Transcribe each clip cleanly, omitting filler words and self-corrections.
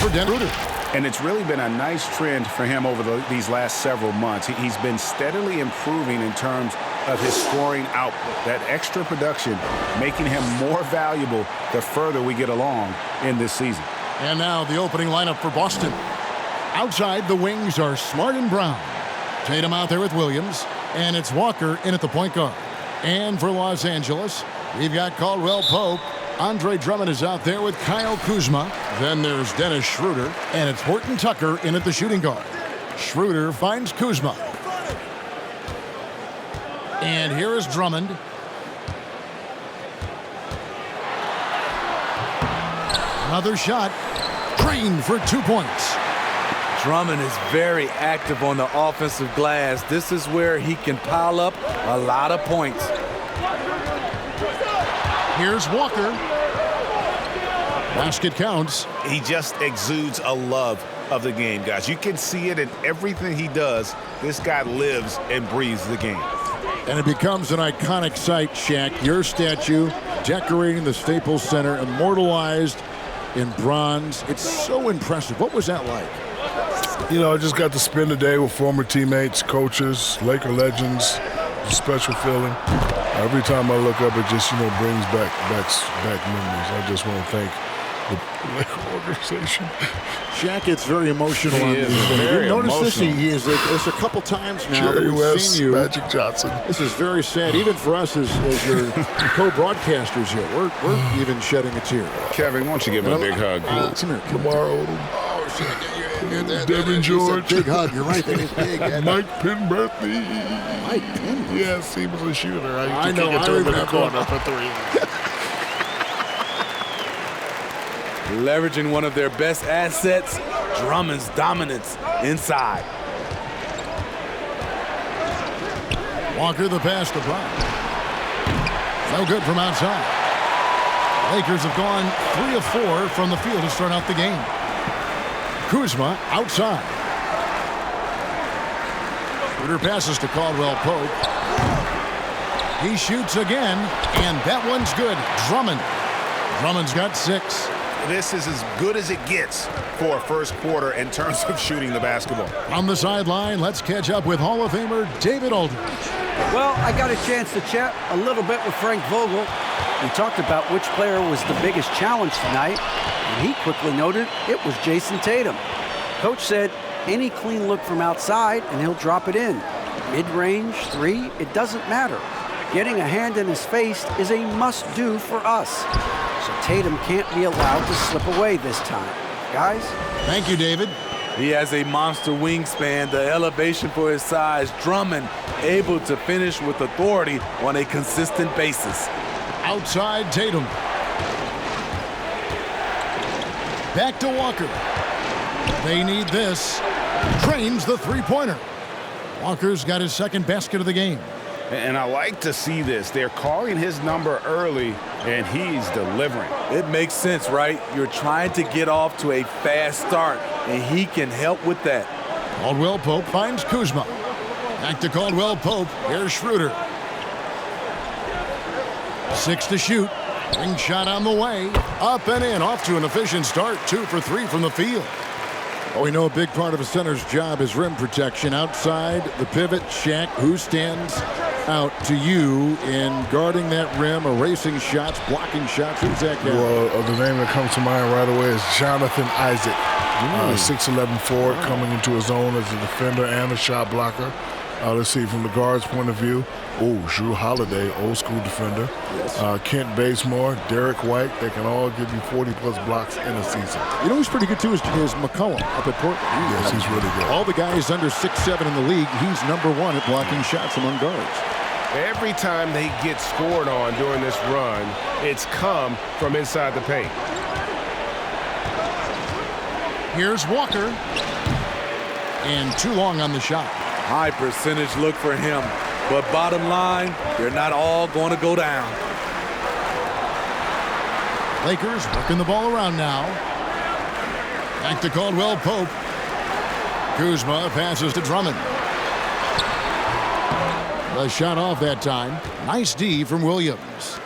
for Denver. And it's really been a nice trend for him over these last several months. He's been steadily improving in terms of his scoring output. That extra production making him more valuable the further we get along in this season. And now the opening lineup for Boston. Outside, the wings are Smart and Brown. Tatum out there with Williams. And it's Walker in at the point guard. And for Los Angeles, we've got Caldwell Pope. Andre Drummond is out there with Kyle Kuzma. Then there's Dennis Schroeder. And it's Horton Tucker in at the shooting guard. Schroeder finds Kuzma. And here is Drummond. Another shot. Green for 2 points. Drummond is very active on the offensive glass. This is where he can pile up a lot of points. Here's Walker. Basket counts. He just exudes a love of the game, guys. You can see it in everything he does. This guy lives and breathes the game. And it becomes an iconic sight, Shaq. Your statue decorating the Staples Center, immortalized in bronze. It's so impressive. What was that like? You know, I just got to spend the day with former teammates, coaches, Laker legends. It's a special feeling. Every time I look up, it just, brings back memories. I just want to thank the Laker organization. Shaq gets very emotional on these things. Very Notice emotional. this, it's a couple times now Jerry that we've West, seen you. Magic Johnson. This is very sad, even for us as your co-broadcasters here. We're even shedding a tear. Kevin, why don't you give him a big hug? Come here. Lamar Odom. Oh, shit. Devin George. Big hug. You're right. That is big. Mike Penberthy. Mike Penberthy. Yes, he was a shooter. I know. I remember the corner for three. Leveraging one of their best assets, Drummond's dominance inside. Walker the pass to Brown. No good from outside. Lakers have gone 3 of 4 from the field to start out the game. Kuzma outside. Schroeder passes to Caldwell Pope. He shoots again, and that one's good. Drummond's got 6. This is as good as it gets for a first quarter in terms of shooting the basketball. On the sideline, let's catch up with Hall of Famer David Aldridge. Well, I got a chance to chat a little bit with Frank Vogel. We talked about which player was the biggest challenge tonight, and he quickly noted it was Jason Tatum. Coach said any clean look from outside and he'll drop it in. Mid-range, 3, it doesn't matter. Getting a hand in his face is a must-do for us. So Tatum can't be allowed to slip away this time. Guys? Thank you, David. He has a monster wingspan, the elevation for his size. Drummond able to finish with authority on a consistent basis. Outside Tatum. Back to Walker. They need this. Drains the three-pointer. Walker's got his second basket of the game. And I like to see this. They're calling his number early, and he's delivering. It makes sense, right? You're trying to get off to a fast start, and he can help with that. Caldwell Pope finds Kuzma. Back to Caldwell Pope. Here's Schroeder. 6 to shoot. Ring shot on the way. Up and in. Off to an efficient start. 2 for 3 from the field. Oh, we know a big part of a center's job is rim protection. Outside the pivot, Shaq, who stands out to you in guarding that rim, erasing shots, blocking shots? Who's that guy? Well, the name that comes to mind right away is Jonathan Isaac. 6'11" forward coming into his own as a defender and a shot blocker. Let's see, from the guard's point of view, Jrue Holiday, old school defender. Yes. Kent Bazemore, Derek White, they can all give you 40-plus blocks in a season. You know who's pretty good, too, is McCollum up at Portland. Yes, he's really good. All the guys under 6'7" in the league, he's number 1 at blocking shots among guards. Every time they get scored on during this run, it's come from inside the paint. Here's Walker. And too long on the shot. High percentage look for him. But bottom line, they're not all going to go down. Lakers working the ball around now. Back to Caldwell Pope. Kuzma passes to Drummond. The shot off that time. Nice D from Williams.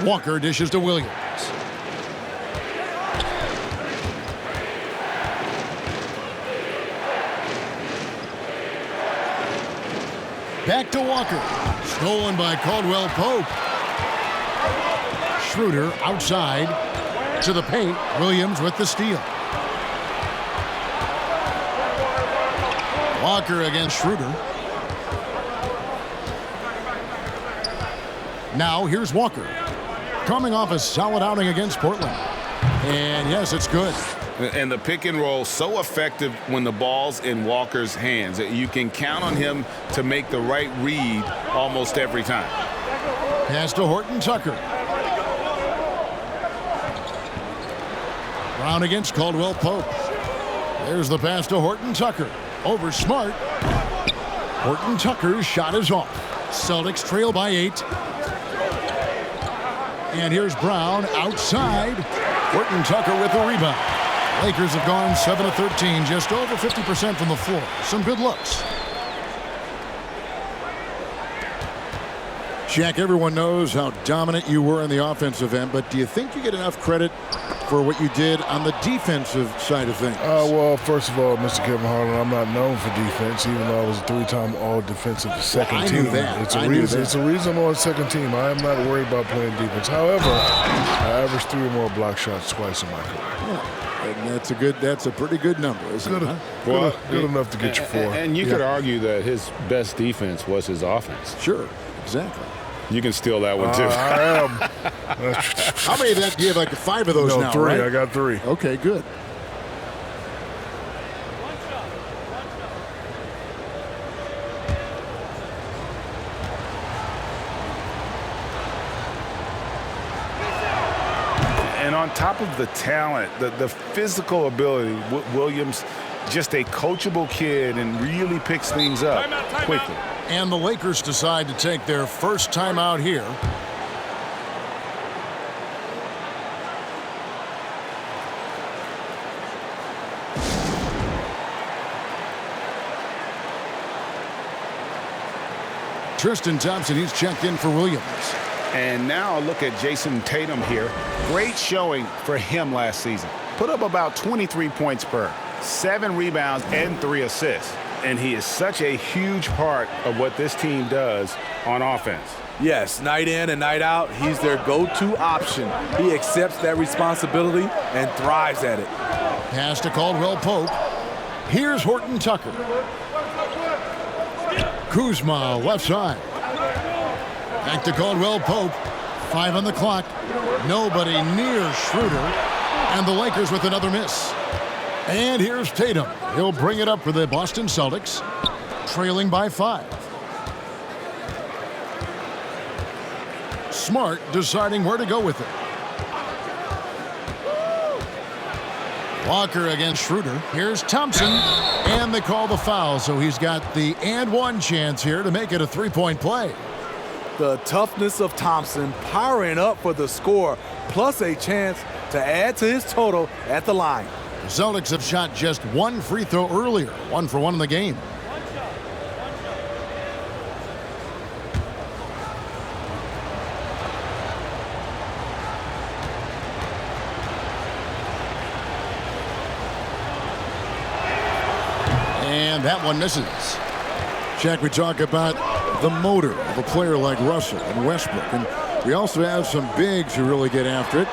Walker dishes to Williams. Back to Walker. Stolen by Caldwell Pope. Schroeder outside to the paint. Williams with the steal. Walker against Schroeder. Now here's Walker. Coming off a solid outing against Portland. And yes, it's good. And the pick and roll so effective when the ball's in Walker's hands. You can count on him to make the right read almost every time. Pass to Horton Tucker. Brown against Caldwell Pope. There's the pass to Horton Tucker. Over Smart. Horton Tucker's shot is off. Celtics trail by 8. And here's Brown outside. Horton Tucker with the rebound. Lakers have gone 7 of 13, just over 50% from the floor. Some good looks. Shaq, everyone knows how dominant you were in the offensive end, but do you think you get enough credit for what you did on the defensive side of things? Well, first of all, Mr. Kevin Harlan, I'm not known for defense, even though I was a 3-time all-defensive second team. I knew that. It's a reason I'm on second team. I am not worried about playing defense. However, I averaged 3 or more block shots twice in my career. Yeah, and that's a pretty good number, isn't it? Huh? Good enough to get you 4. And you could argue that his best defense was his offense. Sure, exactly. You can steal that one, too. I am. How many of that do you have? Like 5 of those now, 3. right? I got 3. Okay, good. And on top of the talent, the physical ability, Williams, just a coachable kid and really picks things up quickly. And the Lakers decide to take their first time out here. Tristan Thompson, he's checked in for Williams. And now look at Jason Tatum here. Great showing for him last season. Put up about 23 points per, 7 rebounds and 3 assists. And he is such a huge part of what this team does on offense. Yes, night in and night out, he's their go-to option. He accepts that responsibility and thrives at it. Pass to Caldwell Pope. Here's Horton Tucker. Kuzma left side. Back to Caldwell Pope. 5 on the clock. Nobody near Schroeder. And the Lakers with another miss. And here's Tatum. He'll bring it up for the Boston Celtics, trailing by 5. Smart deciding where to go with it. Walker against Schroeder. Here's Thompson. And they call the foul, so he's got the and one chance here to make it a 3-point play. The toughness of Thompson powering up for the score, plus a chance to add to his total at the line. The Celtics have shot just 1 free throw earlier, 1 for 1 in the game. And that one misses. Shaq, we talk about the motor of a player like Russell and Westbrook. And we also have some bigs who really get after it.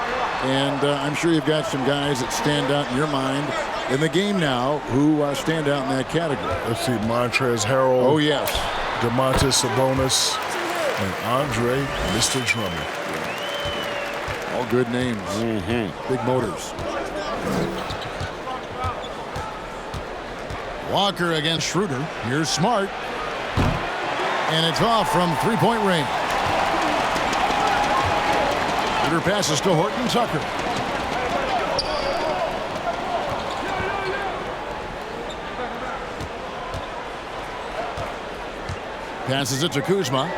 And I'm sure you've got some guys that stand out in your mind in the game now who stand out in that category. Let's see, Montrezl Harrell. Oh, yes. Domantas Sabonis and Andre Mr. Drummond. All good names. Big motors. Walker against Schroeder. Here's Smart. And it's off from 3-point range. Schroeder passes to Horton Tucker. Passes it to Kuzma.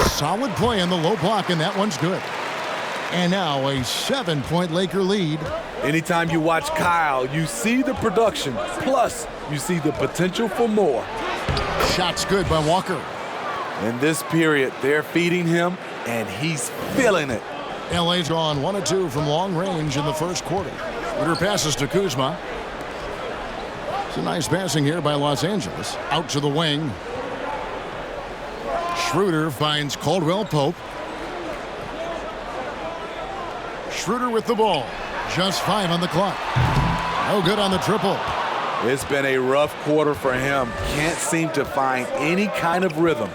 Solid play in the low block, and that one's good. And now a 7-point Laker lead. Anytime you watch Kyle, you see the production, plus you see the potential for more. Shot's good by Walker. In this period, they're feeding him, and he's feeling it. LA's gone 1 of 2 from long range in the first quarter. Schroeder passes to Kuzma. It's a nice passing here by Los Angeles. Out to the wing. Schroeder finds Caldwell Pope. Schroeder with the ball. Just 5 on the clock. No good on the triple. It's been a rough quarter for him. Can't seem to find any kind of rhythm.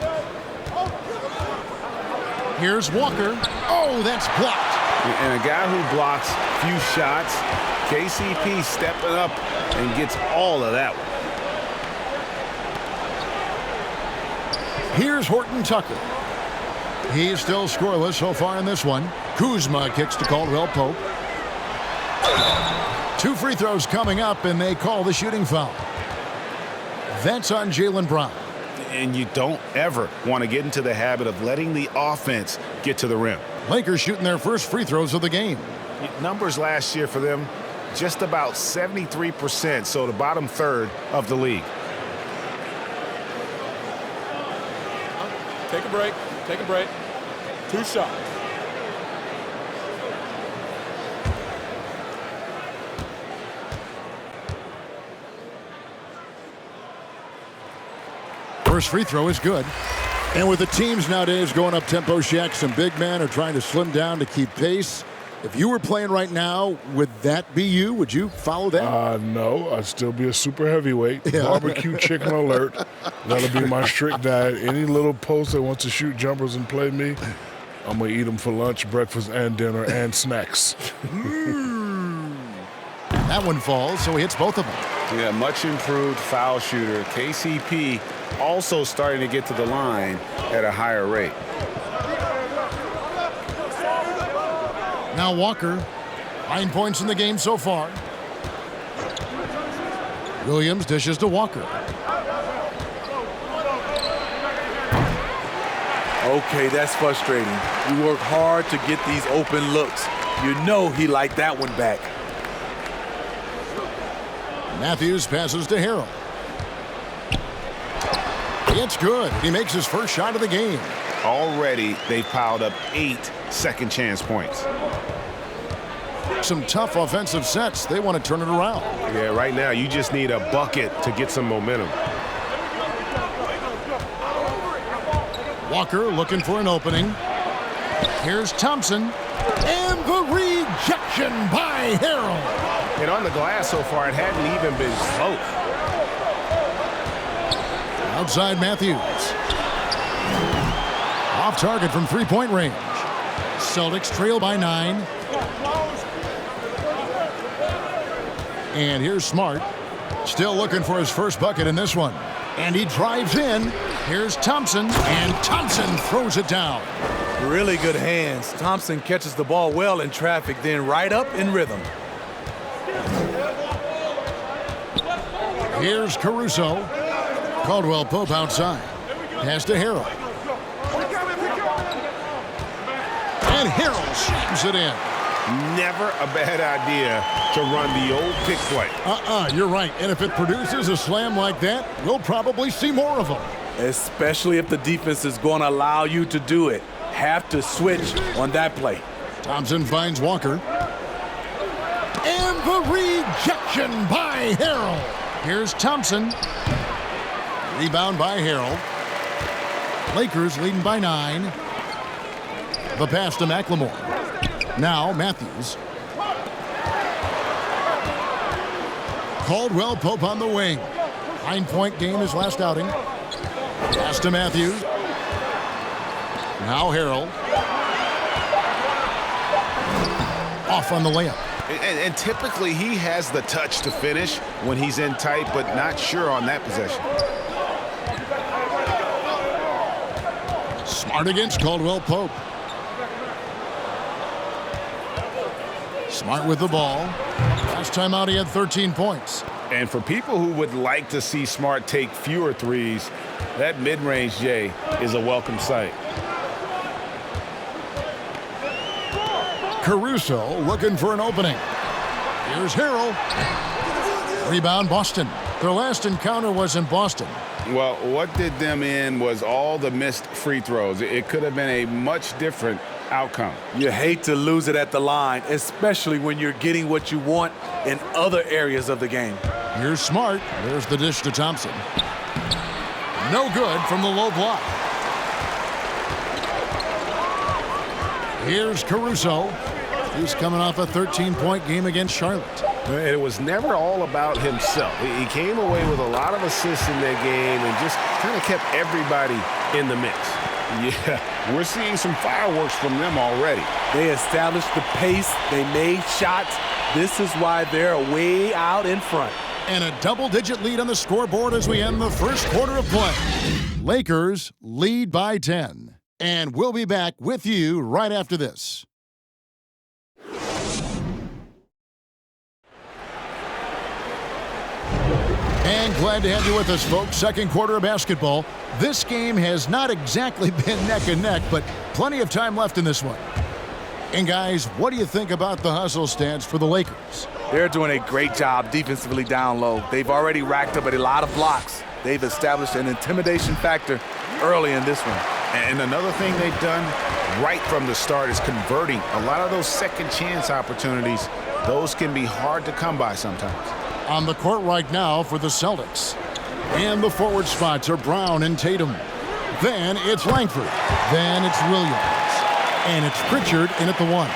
Here's Walker. Oh, that's blocked. And a guy who blocks few shots, KCP stepping up and gets all of that one. Here's Horton Tucker. He's still scoreless so far in this one. Kuzma kicks to Caldwell Pope. 2 free throws coming up, and they call the shooting foul. That's on Jaylen Brown. And you don't ever want to get into the habit of letting the offense get to the rim. Lakers shooting their first free throws of the game. Numbers last year for them, just about 73%, so the bottom third of the league. Take a break. Take a break. 2 shots. First free throw is good. And with the teams nowadays going up tempo, Shaq, some big men are trying to slim down to keep pace. If you were playing right now, would that be you? Would you follow that? No, I'd still be a super heavyweight. Yeah. Barbecue chicken alert. That'll be my strict diet. Any little post that wants to shoot jumpers and play me, I'm going to eat them for lunch, breakfast, and dinner, and snacks. That one falls, so he hits both of them. Yeah, much improved foul shooter. KCP also starting to get to the line at a higher rate. Now Walker, 9 points in the game so far. Williams dishes to Walker. Okay, that's frustrating. You work hard to get these open looks. You know he liked that one back. Matthews passes to Harrell. It's good. He makes his first shot of the game. Already, they've piled up 8 second chance points. Some tough offensive sets. They want to turn it around. Yeah, right now, you just need a bucket to get some momentum. Walker looking for an opening. Here's Thompson. And the rejection by Harrell. And on the glass so far, it hadn't even been close. Outside Matthews. Off target from three-point range. Celtics trail by 9. And here's Smart. Still looking for his first bucket in this one. And he drives in. Here's Thompson. And Thompson throws it down. Really good hands. Thompson catches the ball well in traffic, then right up in rhythm. Here's Caruso. Caldwell Pope outside. Pass to Harrell. And Harrell slams it in. Never a bad idea to run the old pick play. You're right. And if it produces a slam like that, we'll probably see more of them. Especially if the defense is going to allow you to do it. Have to switch on that play. Thompson finds Walker. And the rejection by Harrell. Here's Thompson. Rebound by Harrell. Lakers leading by 9. The pass to McLemore. Now Matthews. Caldwell Pope on the wing. 9-point game his last outing. Pass to Matthews. Now Harrell. Off on the layup. And typically he has the touch to finish when he's in tight, but not sure on that possession. Smart against Caldwell Pope. Smart with the ball. Last time out he had 13 points. And for people who would like to see Smart take fewer threes, that mid-range J is a welcome sight. Caruso looking for an opening. Here's Harrell. Rebound Boston. Their last encounter was in Boston. Well, what did them in was all the missed free throws. It could have been a much different outcome. You hate to lose it at the line, especially when you're getting what you want in other areas of the game. Here's Smart. There's the dish to Thompson. No good from the low block. Here's Caruso. He's coming off a 13-point game against Charlotte. It was never all about himself. He came away with a lot of assists in that game and just kind of kept everybody in the mix. Yeah, we're seeing some fireworks from them already. They established the pace. They made shots. This is why they're way out in front. And a double-digit lead on the scoreboard as we end the first quarter of play. Lakers lead by 10. And we'll be back with you right after this. And glad to have you with us, folks. Second quarter of basketball. This game has not exactly been neck and neck, but plenty of time left in this one. And guys, what do you think about the hustle stance for the Lakers? They're doing a great job defensively down low. They've already racked up a lot of blocks. They've established an intimidation factor early in this one. And another thing they've done right from the start is converting a lot of those second chance opportunities. Those can be hard to come by sometimes. On the court right now for the Celtics. And the forward spots are Brown and Tatum. Then it's Langford. Then it's Williams. And it's Pritchard in at the 1.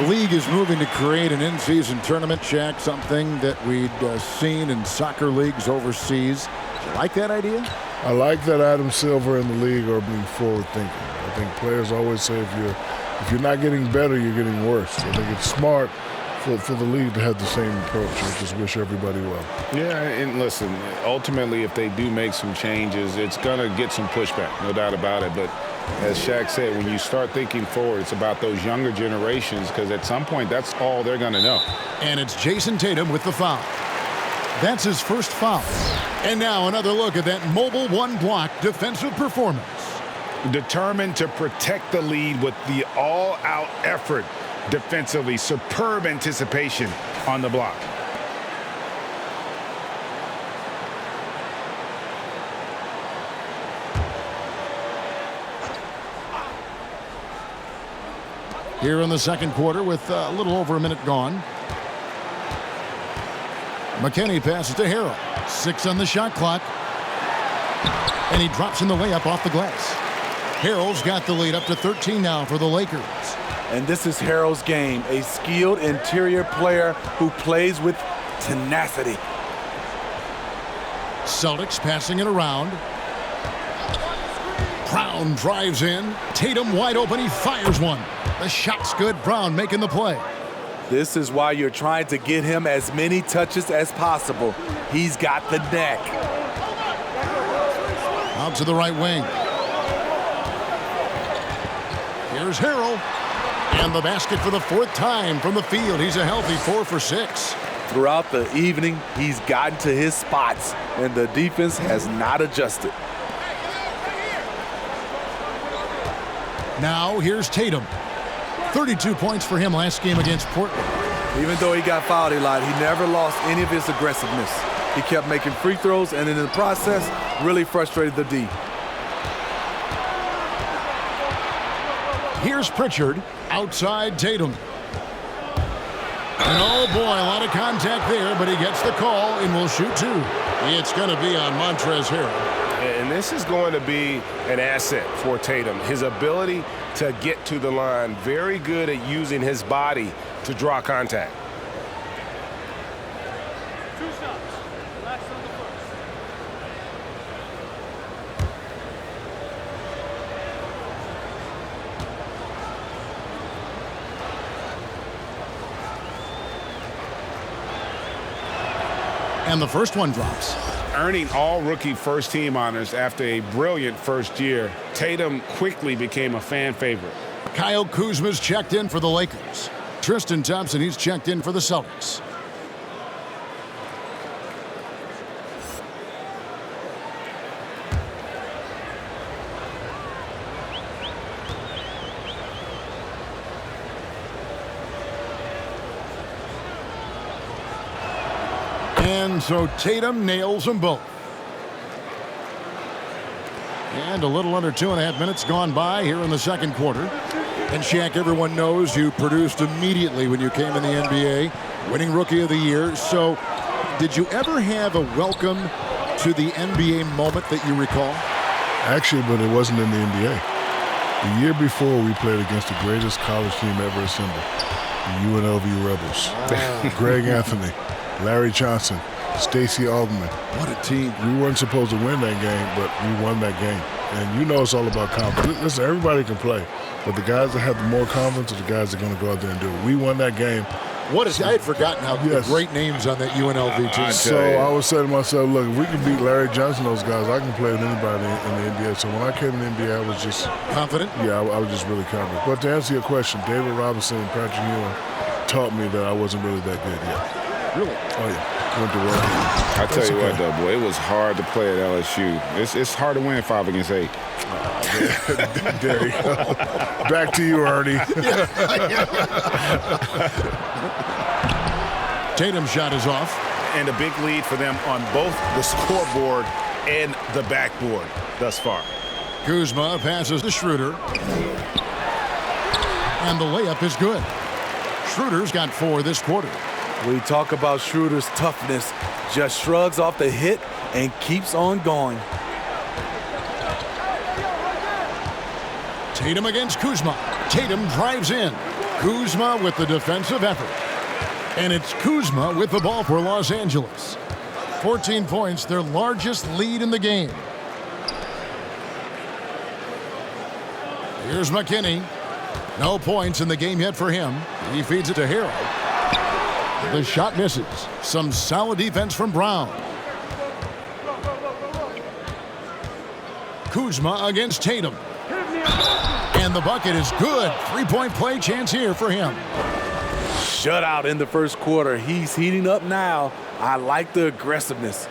The league is moving to create an in-season tournament, Shaq, something that we'd seen in soccer leagues overseas. Do you like that idea? I like that Adam Silver and the league are being forward-thinking. I think players always say if you're not getting better, you're getting worse. I think it's smart for the league to have the same approach. I just wish everybody well. Yeah, and listen, ultimately, if they do make some changes, it's going to get some pushback, no doubt about it. But as Shaq said, when you start thinking forward, it's about those younger generations because at some point, that's all they're going to know. And it's Jason Tatum with the foul. That's his first foul. And now another look at that mobile one-block defensive performance. Determined to protect the lead with the all-out effort defensively. Superb anticipation on the block. Here in the second quarter with a little over a minute gone. McKinney passes to Harrell. 6 on the shot clock. And he drops in the layup off the glass. Harrell's got the lead up to 13 now for the Lakers. And this is Harrell's game, a skilled interior player who plays with tenacity. Celtics passing it around. Brown drives in. Tatum wide open. He fires one. The shot's good. Brown making the play. This is why you're trying to get him as many touches as possible. He's got the neck. Out to the right wing. Here's Harrell. And the basket for the 4th time from the field. He's a healthy 4 for 6. Throughout the evening, he's gotten to his spots, and the defense has not adjusted. Now here's Tatum. 32 points for him last game against Portland. Even though he got fouled a lot, he never lost any of his aggressiveness. He kept making free throws, and in the process, really frustrated the D. Here's Pritchard. Outside Tatum. And oh boy, a lot of contact there, but he gets the call and will shoot 2. It's going to be on Montrezl Harrell. And this is going to be an asset for Tatum. His ability to get to the line, very good at using his body to draw contact. And the first one drops. Earning all-rookie first-team honors after a brilliant first year, Tatum quickly became a fan favorite. Kyle Kuzma's checked in for the Lakers. Tristan Thompson, he's checked in for the Celtics. And so Tatum nails them both. And a little under 2.5 minutes gone by here in the second quarter. And Shaq, everyone knows you produced immediately when you came in the NBA, winning Rookie of the Year. So did you ever have a welcome to the NBA moment that you recall? Actually, but it wasn't in the NBA. The year before, we played against the greatest college team ever assembled, the UNLV Rebels. Greg Anthony, Larry Johnson, Stacey Augman. What a team. We weren't supposed to win that game, but we won that game. And you know it's all about confidence. Listen, everybody can play, but the guys that have the more confidence are the guys that are going to go out there and do it. We won that game. I had forgotten how the great names on that UNLV team. So I was saying to myself, look, if we can beat Larry Johnson, those guys, I can play with anybody in the NBA. So when I came in the NBA, I was just confident. Yeah, I was just really confident. But to answer your question, David Robinson and Patrick Ewing taught me that I wasn't really that good yet. Really? Oh yeah. Went to work. I tell you what, though, boy, it was hard to play at LSU. It's hard to win 5 against 8. There you go. Back to you, Ernie. Tatum's shot is off. And a big lead for them on both the scoreboard and the backboard thus far. Kuzma passes to Schroeder. And the layup is good. Schroeder's got 4 this quarter. We talk about Schroeder's toughness. Just shrugs off the hit and keeps on going. Tatum against Kuzma. Tatum drives in. Kuzma with the defensive effort. And it's Kuzma with the ball for Los Angeles. 14 points, their largest lead in the game. Here's McKinney. No points in the game yet for him. He feeds it to Harrell. The shot misses. Some solid defense from Brown. Kuzma against Tatum. And the bucket is good. 3-point play chance here for him. Shutout in the first quarter. He's heating up now. I like the aggressiveness.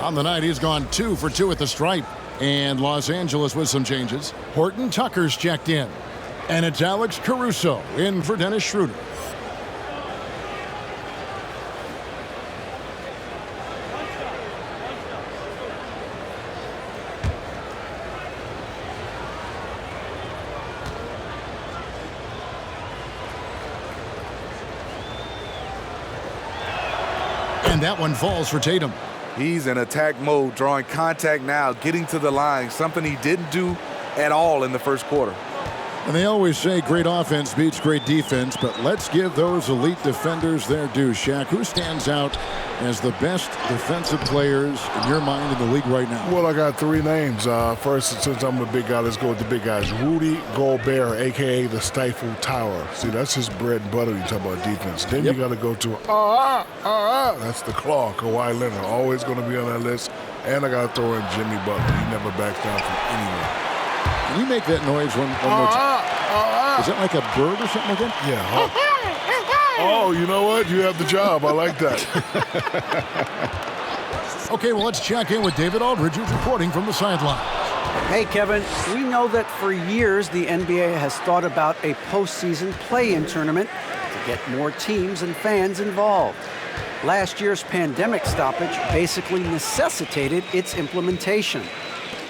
On the night, he's gone 2 for 2 at the stripe. And Los Angeles with some changes. Horton Tucker's checked in. And it's Alex Caruso in for Dennis Schroeder. And that one falls for Tatum. He's in attack mode, drawing contact now, getting to the line, something he didn't do at all in the first quarter. And they always say great offense beats great defense, but let's give those elite defenders their due. Shaq, who stands out as the best defensive players in your mind in the league right now? Well, I got 3 names. First, since I'm a big guy, let's go with the big guys. Rudy Gobert, a.k.a. the Stifle Tower. See, that's his bread and butter. You talk about defense. Then you got to go to, that's the claw, Kawhi Leonard. Always going to be on that list. And I got to throw in Jimmy Butler. He never backs down from anyone. Can you make that noise one more time? Is that like a bird or something like that? Yeah. Oh, you know what? You have the job. I like that. Okay, well, let's check in with David Aldridge, who's reporting from the sidelines. Hey, Kevin, we know that for years the NBA has thought about a postseason play-in tournament to get more teams and fans involved. Last year's pandemic stoppage basically necessitated its implementation.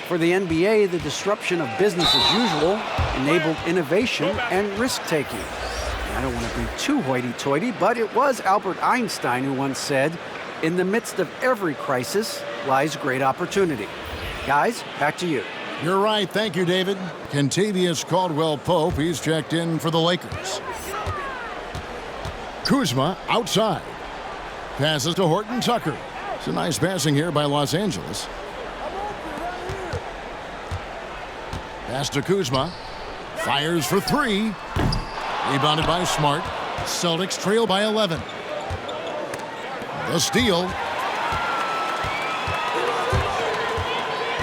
For the NBA, the disruption of business as usual enabled innovation and risk-taking. I don't want to be too hoity-toity, but it was Albert Einstein who once said, "In the midst of every crisis lies great opportunity." Guys, back to you. You're right. Thank you, David. Kentavious Caldwell-Pope, he's checked in for the Lakers. Kuzma outside. Passes to Horton Tucker. It's a nice passing here by Los Angeles. Pass to Kuzma. Fires for 3. Rebounded by Smart. Celtics trail by 11. The steal.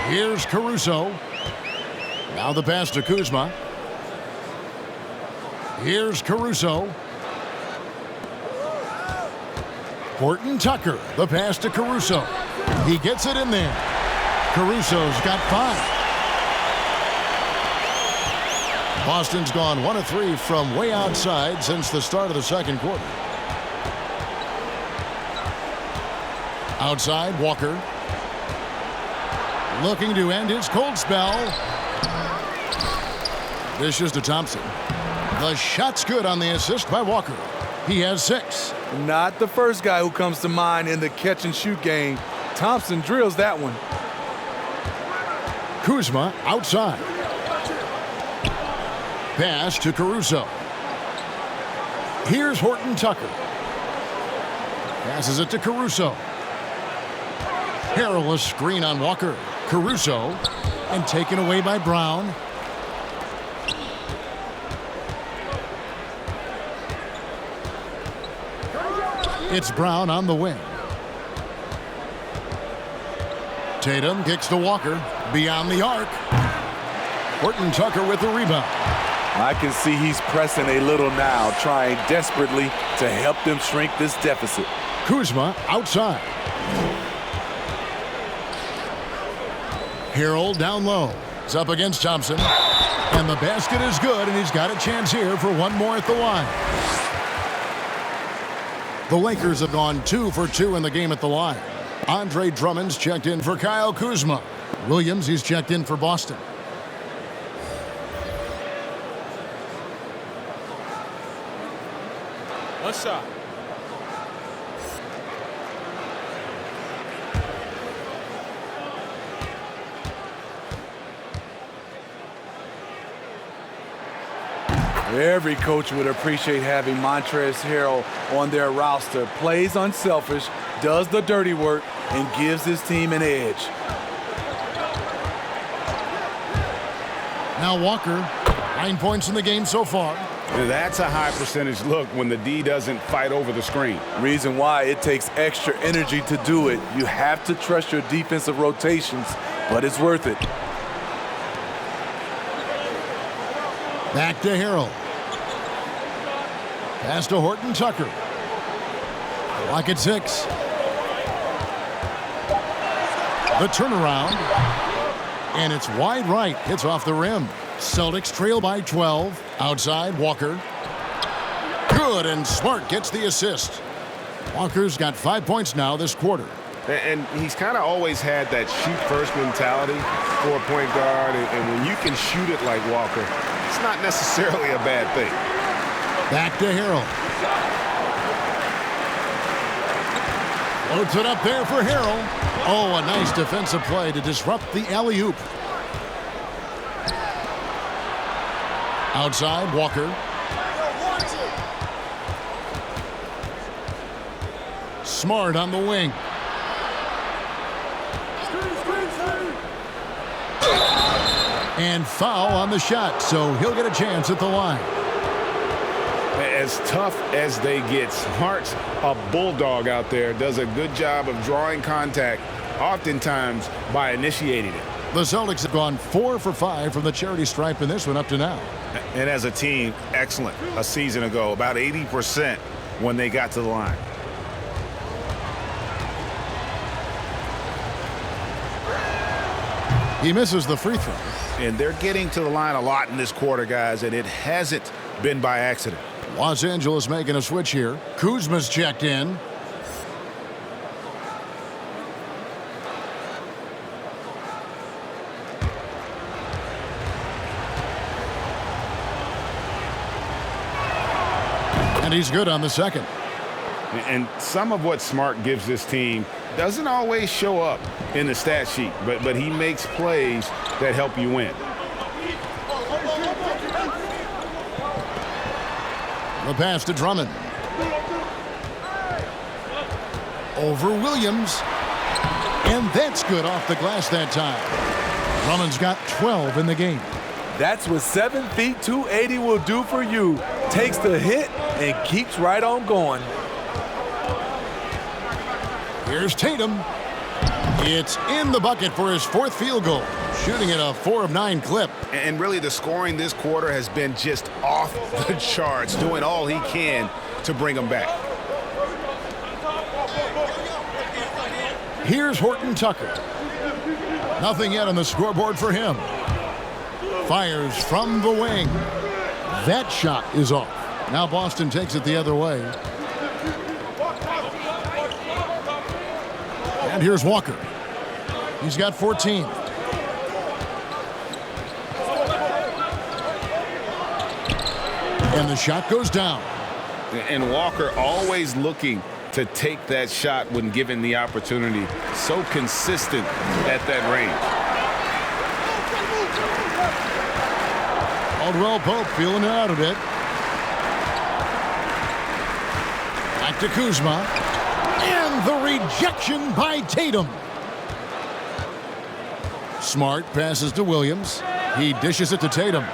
Here's Caruso. Now the pass to Kuzma. Here's Caruso. Horton Tucker. The pass to Caruso. He gets it in there. Caruso's got 5. Boston's gone 1 of 3 from way outside since the start of the second quarter. Outside, Walker. Looking to end his cold spell. Dishes to Thompson. The shot's good on the assist by Walker. He has 6. Not the first guy who comes to mind in the catch-and-shoot game. Thompson drills that one. Kuzma outside. Pass to Caruso. Here's Horton Tucker. Passes it to Caruso. Harrell, a screen on Walker. Caruso, and taken away by Brown. It's Brown on the wing. Tatum kicks to Walker. Beyond the arc. Horton Tucker with the rebound. I can see he's pressing a little now, trying desperately to help them shrink this deficit. Kuzma outside. Harrell down low. It's up against Thompson. And the basket is good, and he's got a chance here for one more at the line. The Lakers have gone 2 for 2 in the game at the line. Andre Drummond's checked in for Kyle Kuzma. Williams, he's checked in for Boston. One shot. Every coach would appreciate having Montrezl Harrell on their roster. Plays unselfish, does the dirty work, and gives his team an edge. Now Walker, 9 points in the game so far. That's a high percentage look when the D doesn't fight over the screen. Reason why it takes extra energy to do it. You have to trust your defensive rotations, but it's worth it. Back to Harrell. Pass to Horton Tucker. Clock at 6. The turnaround. And it's wide right. Hits off the rim. Celtics trail by 12. Outside, Walker. Good, and Smart gets the assist. Walker's got 5 points now this quarter. And he's kind of always had that shoot-first mentality for a point guard. And when you can shoot it like Walker, it's not necessarily a bad thing. Back to Harrell. Floats it up there for Harrell. Oh, a nice defensive play to disrupt the alley-oop. Outside, Walker. Smart on the wing. And foul on the shot, so he'll get a chance at the line. As tough as they get, Smart's a bulldog out there, does a good job of drawing contact, oftentimes by initiating it. The Celtics have gone 4 for 5 from the charity stripe in this one up to now. And as a team, excellent a season ago, about 80% when they got to the line. He misses the free throw. And they're getting to the line a lot in this quarter, guys, and it hasn't been by accident. Los Angeles making a switch here. Kuzma's checked in. And he's good on the second. And some of what Smart gives this team doesn't always show up in the stat sheet, but he makes plays that help you win. The pass to Drummond. Over Williams. And that's good off the glass that time. Drummond's got 12 in the game. That's what 7 feet 280 will do for you. Takes the hit and keeps right on going. Here's Tatum. It's in the bucket for his 4th field goal. Shooting at a 4 of 9 clip. And really the scoring this quarter has been just off the charts, doing all he can to bring them back. Here's Horton Tucker. Nothing yet on the scoreboard for him. Fires from the wing. That shot is off. Now Boston takes it the other way. And here's Walker. He's got 14. And the shot goes down. And Walker always looking to take that shot when given the opportunity. So consistent at that range. Caldwell Pope feeling it out a bit. Back to Kuzma. And the rejection by Tatum. Smart passes to Williams. He dishes it to Tatum.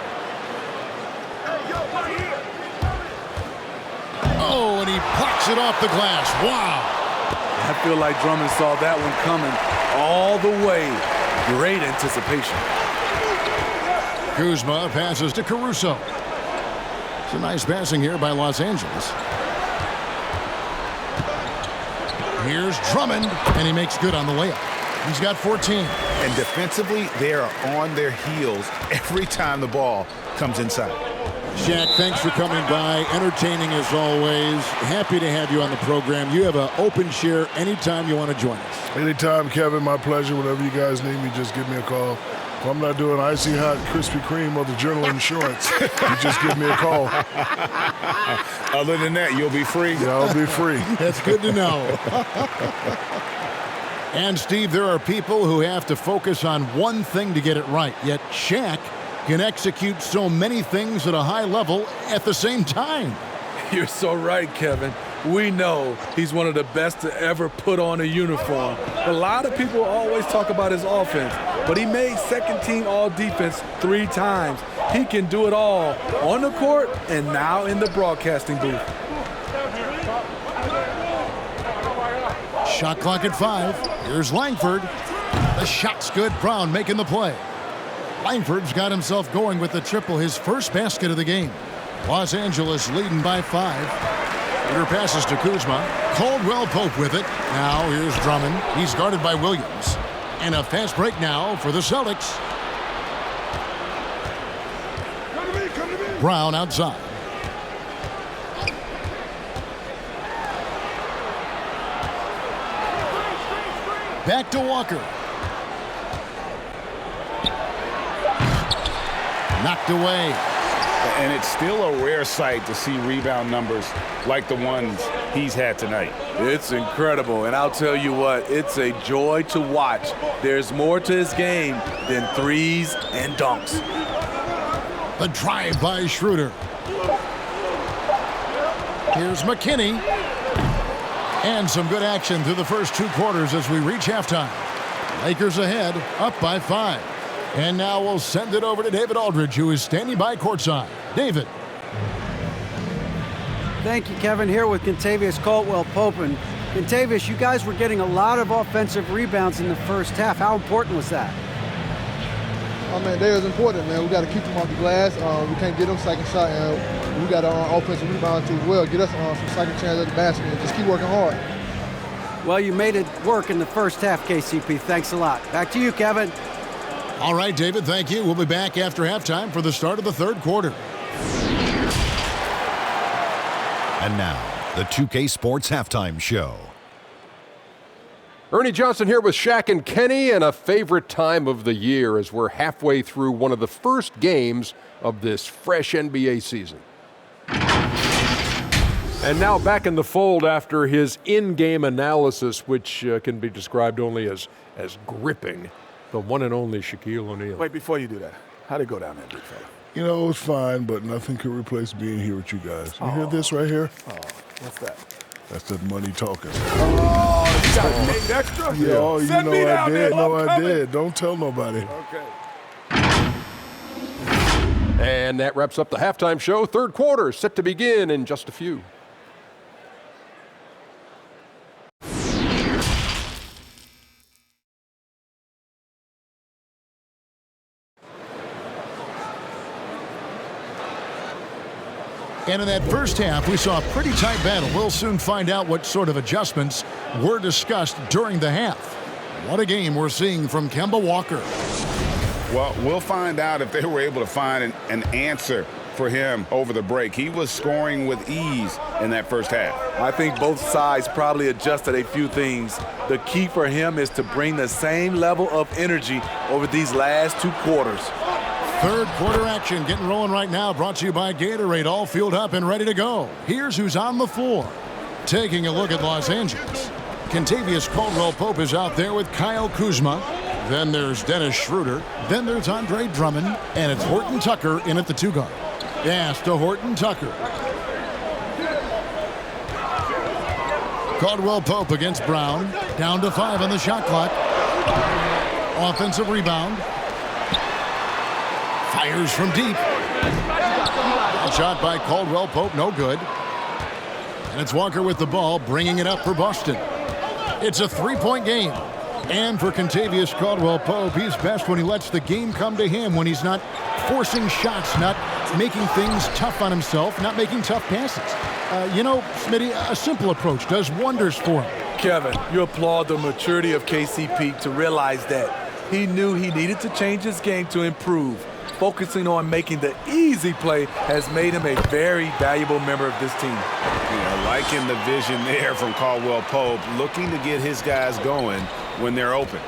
Oh, and he plucks it off the glass. Wow. I feel like Drummond saw that one coming all the way. Great anticipation. Kuzma passes to Caruso. It's a nice passing here by Los Angeles. Here's Drummond, and he makes good on the layup. He's got 14. And defensively, they are on their heels every time the ball comes inside. Shaq, thanks for coming by. Entertaining as always. Happy to have you on the program. You have an open share anytime you want to join us. Anytime, Kevin. My pleasure. Whenever you guys need me, just give me a call. If I'm not doing icy hot Krispy Kreme or the General Insurance, you just give me a call. Other than that, you'll be free. Yeah, I'll be free. That's good to know. And, Steve, there are people who have to focus on one thing to get it right, yet Shaq can execute so many things at a high level at the same time. You're so right, Kevin. We know he's one of the best to ever put on a uniform. A lot of people always talk about his offense, but he made second-team all-defense 3 times. He can do it all on the court and now in the broadcasting booth. Shot clock at 5. Here's Langford. The shot's good. Brown making the play. Langford's got himself going with the triple, his first basket of the game. Los Angeles leading by 5. Peter passes to Kuzma. Caldwell Pope with it. Now here's Drummond. He's guarded by Williams. And a fast break now for the Celtics. Brown outside. Back to Walker. Knocked away. And it's still a rare sight to see rebound numbers like the ones he's had tonight. It's incredible, and I'll tell you what, it's a joy to watch. There's more to his game than threes and dunks. The drive by Schroeder. Here's McKinney. And some good action through the first 2 quarters as we reach halftime. Lakers ahead, up by 5. And now we'll send it over to David Aldridge, who is standing by courtside. David. Thank you, Kevin. Here with Kentavious Caldwell-Pope. And Kentavious, you guys were getting a lot of offensive rebounds in the first half. How important was that? Oh, man, that is important, man. We got to keep them off the glass. We can't get them second shot. And we got our offensive rebound as well. Get us some second chance at the basket and just keep working hard. Well, you made it work in the first half, KCP. Thanks a lot. Back to you, Kevin. All right, David, thank you. We'll be back after halftime for the start of the third quarter. And now, the 2K Sports Halftime Show. Ernie Johnson here with Shaq and Kenny, and a favorite time of the year as we're halfway through one of the first games of this fresh NBA season. And now back in the fold after his in-game analysis, which can be described only as gripping, the one and only Shaquille O'Neal. Wait, before you do that, how'd it go down there, big fella? You know, it was fine, but nothing could replace being here with you guys. You hear this right here? Oh, what's that? That's that money talking. Oh, you got paid extra? Yeah, oh, you Send know me I down there. did. No, I'm I coming. did. Don't tell nobody. Okay. And that wraps up the halftime show. Third quarter set to begin in just a few. And in that first half, we saw a pretty tight battle. We'll soon find out what sort of adjustments were discussed during the half. What a game we're seeing from Kemba Walker. Well, we'll find out if they were able to find an answer for him over the break. He was scoring with ease in that first half. I think both sides probably adjusted a few things. The key for him is to bring the same level of energy over these last 2 quarters. Third quarter action getting rolling right now, brought to you by Gatorade, all fueled up and ready to go. Here's who's on the floor. Taking a look at Los Angeles. Kentavious Caldwell-Pope is out there with Kyle Kuzma. Then there's Dennis Schroeder. Then there's Andre Drummond. And it's Horton Tucker in at the 2 guard. Pass to Horton Tucker. Caldwell Pope against Brown. Down to 5 on the shot clock. Offensive rebound. Fires from deep. A shot by Caldwell Pope, no good. And it's Walker with the ball, bringing it up for Boston. It's a 3-point game. And for Kentavious Caldwell-Pope, he's best when he lets the game come to him, when he's not forcing shots, not making things tough on himself, not making tough passes. Smitty, a simple approach does wonders for him. Kevin, you applaud the maturity of KCP to realize that he knew he needed to change his game to improve. Focusing on making the easy play has made him a very valuable member of this team. Yeah, liking the vision there from Caldwell Pope, looking to get his guys going when they're open.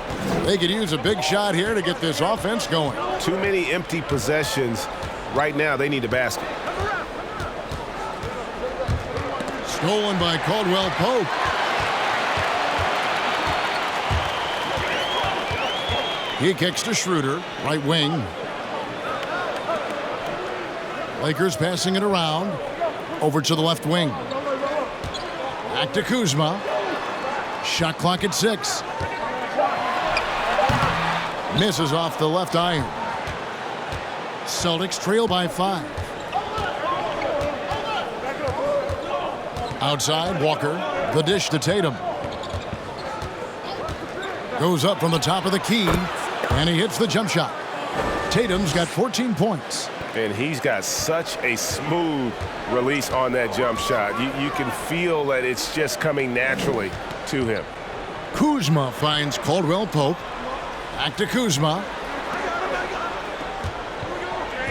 They could use a big shot here to get this offense going. Too many empty possessions. Right now, they need a basket. Stolen by Caldwell Pope. He kicks to Schroeder, right wing. Lakers passing it around. Over to the left wing. Back to Kuzma. Shot clock at 6. Misses off the left iron. Celtics trail by 5. Outside, Walker. The dish to Tatum. Goes up from the top of the key. And he hits the jump shot. Tatum's got 14 points. And he's got such a smooth release on that jump shot. You can feel that it's just coming naturally to him. Kuzma finds Caldwell Pope. Back to Kuzma.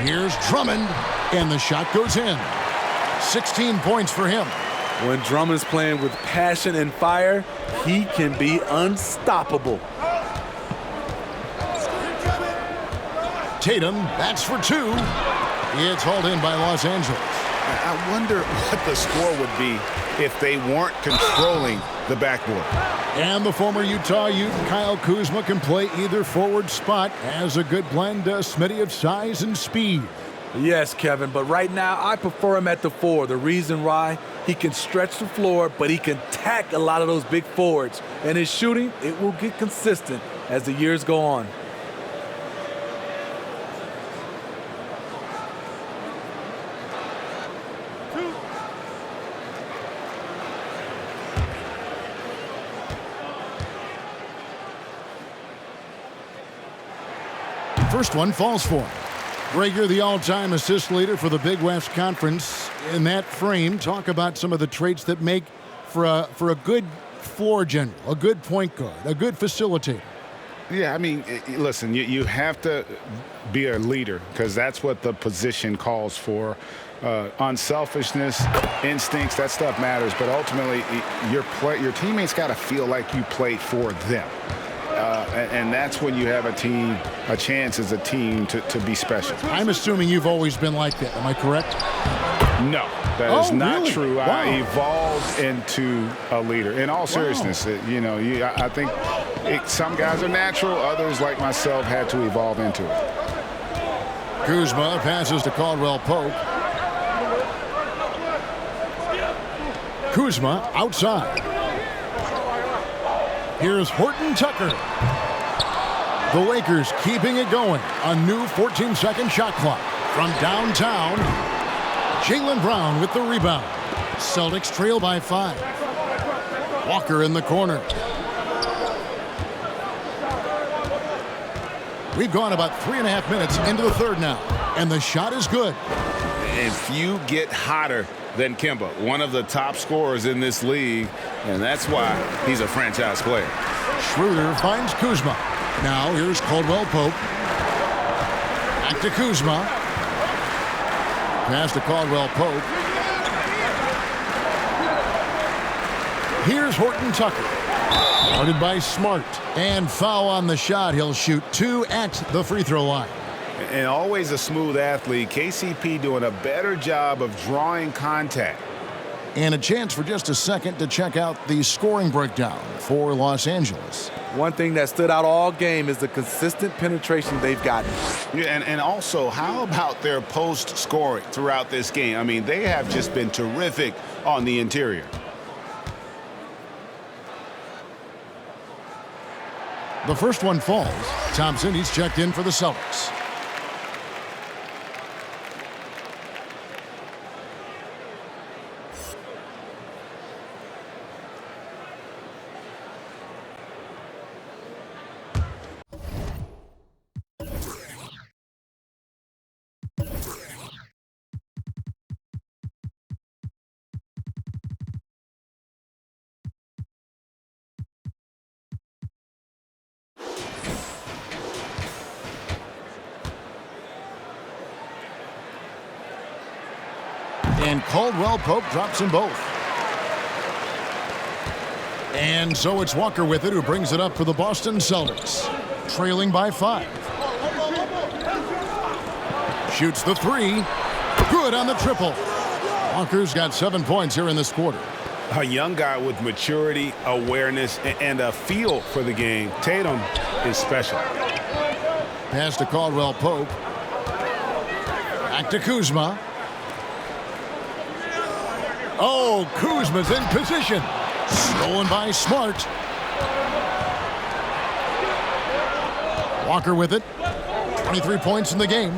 Here's Drummond. And the shot goes in. 16 points for him. When Drummond's playing with passion and fire, he can be unstoppable. Tatum, that's for 2. It's hauled in by Los Angeles. I wonder what the score would be if they weren't controlling the backboard. And the former Utah Ute, Kyle Kuzma, can play either forward spot. Has a good blend, Smitty, of size and speed. Yes, Kevin, but right now I prefer him at the 4. The reason why, he can stretch the floor, but he can tack a lot of those big forwards. And his shooting, it will get consistent as the years go on. First one falls for him. Rager, the all-time assist leader for the Big West Conference. In that frame, talk about some of the traits that make for a good floor general, a good point guard, a good facilitator. Yeah, I mean, listen, you have to be a leader because that's what the position calls for. Unselfishness, instincts, that stuff matters. But ultimately, your teammates got to feel like you played for them. And that's when you have a chance as a team to be special. I'm assuming you've always been like that. Am I correct? No, that is not really? true. Wow. I evolved into a leader. In all seriousness, I think some guys are natural. Others, like myself, had to evolve into it. Kuzma passes to Caldwell Pope. Kuzma outside. Here's Horton Tucker. The Lakers keeping it going. A new 14-second shot clock. From downtown, Jaylen Brown with the rebound. Celtics trail by 5. Walker in the corner. We've gone about 3.5 minutes into the third now. And the shot is good. If you get hotter than Kemba, one of the top scorers in this league, and that's why he's a franchise player. Schroeder finds Kuzma. Now here's Caldwell Pope. Back to Kuzma. Pass to Caldwell Pope. Here's Horton Tucker. Guarded by Smart. And foul on the shot. He'll shoot 2 at the free throw line. And always a smooth athlete. KCP doing a better job of drawing contact. And a chance for just a second to check out the scoring breakdown for Los Angeles. One thing that stood out all game is the consistent penetration they've gotten. Yeah, and also, how about their post scoring throughout this game? I mean, they have just been terrific on the interior. The first one falls. Thompson, he's checked in for the Celtics. And Caldwell Pope drops them both. And so it's Walker with it, who brings it up for the Boston Celtics. Trailing by 5. Shoots the 3. Good on the triple. Walker's got 7 points here in this quarter. A young guy with maturity, awareness, and a feel for the game. Tatum is special. Pass to Caldwell Pope. Back to Kuzma. Oh, Kuzma's in position. Stolen by Smart. Walker with it. 23 points in the game.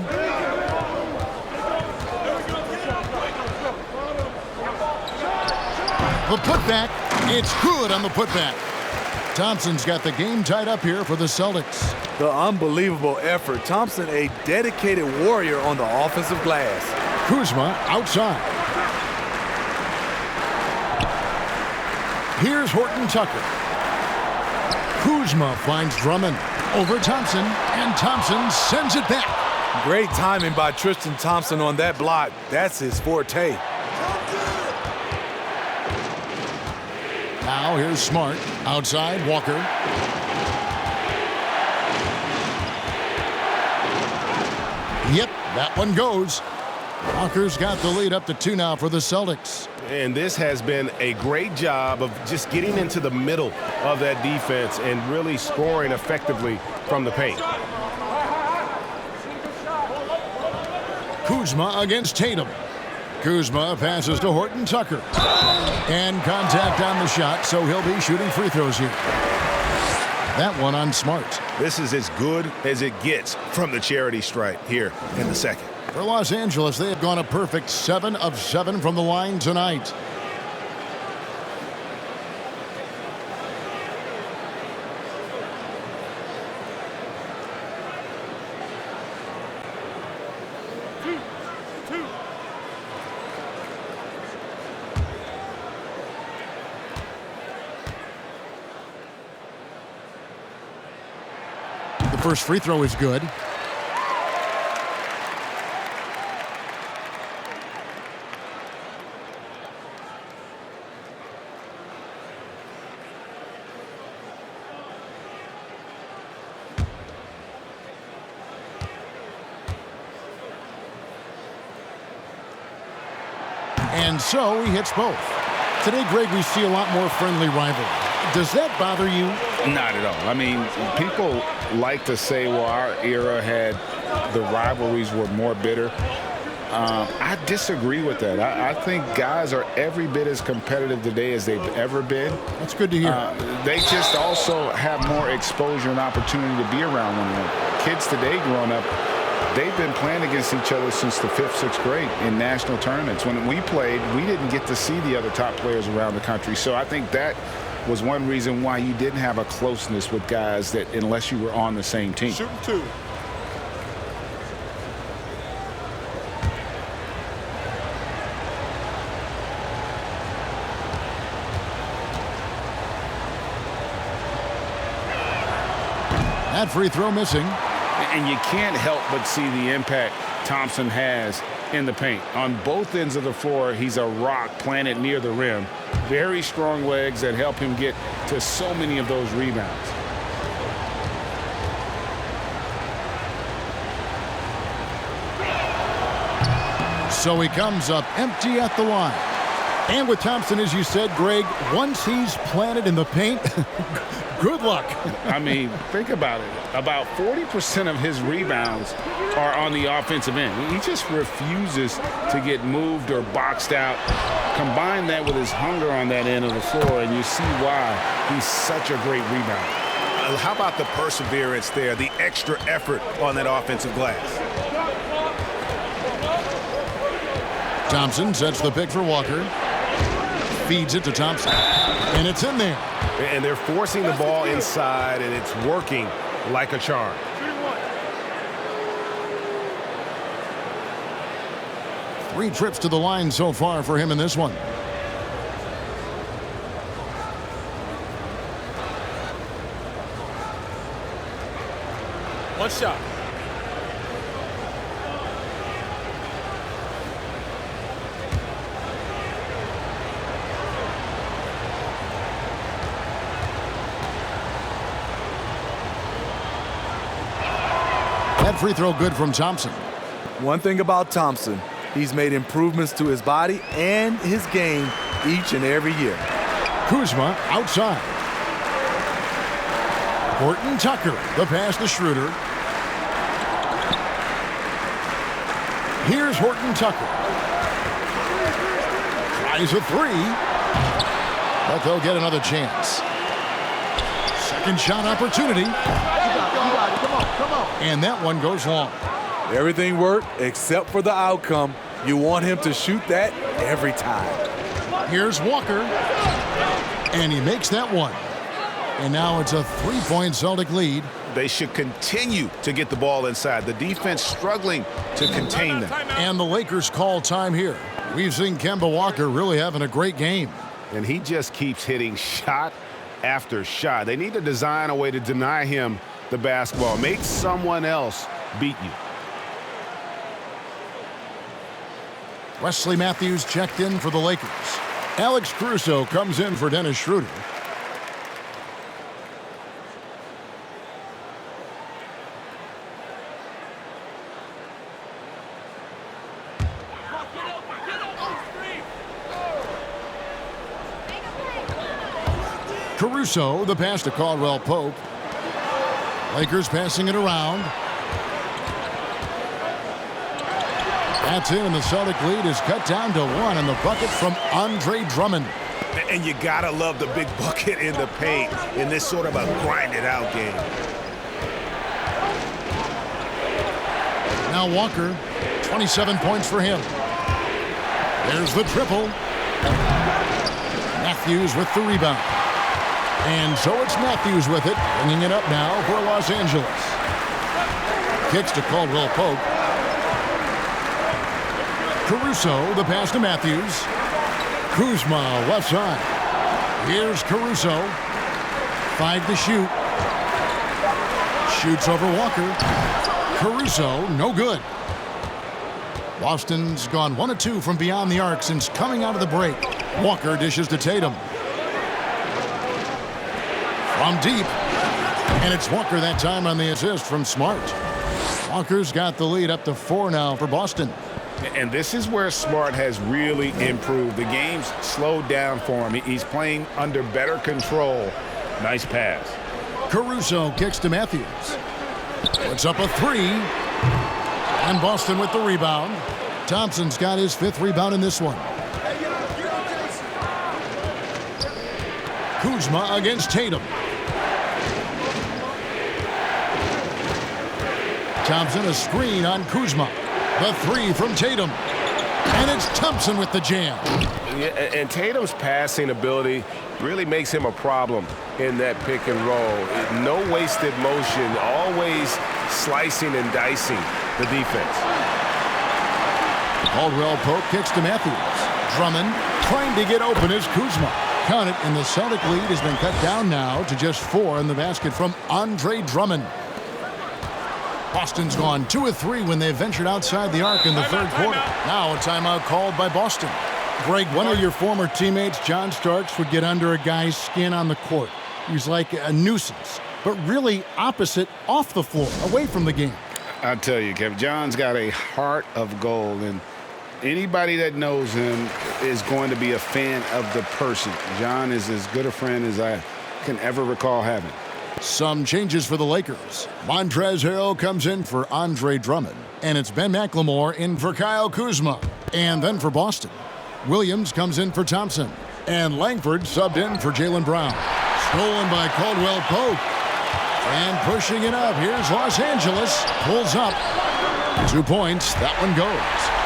The putback. It's good on the putback. Thompson's got the game tied up here for the Celtics. The unbelievable effort. Thompson, a dedicated warrior on the offensive glass. Kuzma outside. Here's Horton Tucker. Kuzma finds Drummond over Thompson, and Thompson sends it back. Great timing by Tristan Thompson on that block. That's his forte. Now here's Smart. Outside, Walker. Yep, that one goes. Walker's got the lead up to 2 now for the Celtics. And this has been a great job of just getting into the middle of that defense and really scoring effectively from the paint. Kuzma against Tatum. Kuzma passes to Horton Tucker. And contact on the shot, so he'll be shooting free throws here. That one on Smart. This is as good as it gets from the charity stripe here in the second. For Los Angeles, they have gone a perfect 7 of 7 from the line tonight. The first free throw is good. And so he hits both. Today, Greg, we see a lot more friendly rivalry. Does that bother you? Not at all. I mean, people like to say, well, our era had the rivalries were more bitter. I disagree with that. I think guys are every bit as competitive today as they've ever been. That's good to hear. They just also have more exposure and opportunity to be around one another. Kids today growing up, they've been playing against each other since the 5th, 6th grade in national tournaments. When we played, we didn't get to see the other top players around the country. So I think that was one reason why you didn't have a closeness with guys that unless you were on the same team. Shooting 2. That free throw missing. And you can't help but see the impact Thompson has in the paint. On both ends of the floor, he's a rock planted near the rim. Very strong legs that help him get to so many of those rebounds. So he comes up empty at the line. And with Thompson, as you said, Greg, once he's planted in the paint, good luck. I mean, think about it. About 40% of his rebounds are on the offensive end. He just refuses to get moved or boxed out. Combine that with his hunger on that end of the floor, and you see why he's such a great rebounder. How about the perseverance there, the extra effort on that offensive glass? Thompson sets the pick for Walker. Feeds it to Thompson. And it's in there. And they're forcing the ball inside, and it's working like a charm. Three trips to the line so far for him in this one. One shot. That free throw good from Thompson. One thing about Thompson, he's made improvements to his body and his game each and every year. Kuzma outside. Horton Tucker, the pass to Schroeder. Here's Horton Tucker. Tries a three, but they'll get another chance. Second shot opportunity. Come on. And that one goes long. Everything worked except for the outcome. You want him to shoot that every time. Here's Walker. And he makes that one. And now it's a three-point Celtic lead. They should continue to get the ball inside. The defense struggling to contain them. And the Lakers call time here. We've seen Kemba Walker really having a great game. And he just keeps hitting shot after shot. They need to design a way to deny him the basketball. Make someone else beat you. Wesley Matthews checked in for the Lakers. Alex Caruso comes in for Dennis Schroeder. Caruso, the pass to Caldwell Pope. Lakers passing it around. That's in, and the Celtic lead is cut down to one, and the bucket from Andre Drummond. And you gotta love the big bucket in the paint in this sort of a grinded-out game. Now Walker, 27 points for him. There's the triple. Matthews with the rebound. And so it's Matthews with it, bringing it up now for Los Angeles. Kicks to Caldwell Pope. Caruso, the pass to Matthews. Kuzma, left side. Here's Caruso. 5 to shoot. Shoots over Walker. Caruso, no good. Boston's gone 1 of 2 from beyond the arc since coming out of the break. Walker dishes to Tatum. From deep. And it's Walker that time on the assist from Smart. Walker's got the lead up to 4 now for Boston. And this is where Smart has really improved. The game's slowed down for him. He's playing under better control. Nice pass. Caruso kicks to Matthews. Puts up a 3. And Boston with the rebound. Thompson's got his 5th rebound in this one. Kuzma against Tatum. Thompson a screen on Kuzma. The 3 from Tatum. And it's Thompson with the jam. Yeah, and Tatum's passing ability really makes him a problem in that pick and roll. No wasted motion, always slicing and dicing the defense. Caldwell Pope kicks to Matthews. Drummond trying to get open as Kuzma. Count it, and the Celtic lead has been cut down now to just 4 in the basket from Andre Drummond. Boston's gone 2 of 3 when they ventured outside the arc in the third quarter. Now a timeout called by Boston. Greg, one of your former teammates, John Starks, would get under a guy's skin on the court. He's like a nuisance, but really opposite off the floor, away from the game. I tell you, Kevin, John's got a heart of gold, and Anybody that knows him is going to be a fan of the person. John is as good a friend as I can ever recall having. Some changes for the Lakers. Montrezl Harrell comes in for Andre Drummond. And it's Ben McLemore in for Kyle Kuzma. And then for Boston, Williams comes in for Thompson. And Langford subbed in for Jaylen Brown. Stolen by Caldwell Pope. And pushing it up. Here's Los Angeles. Pulls up. 2 points. That one goes.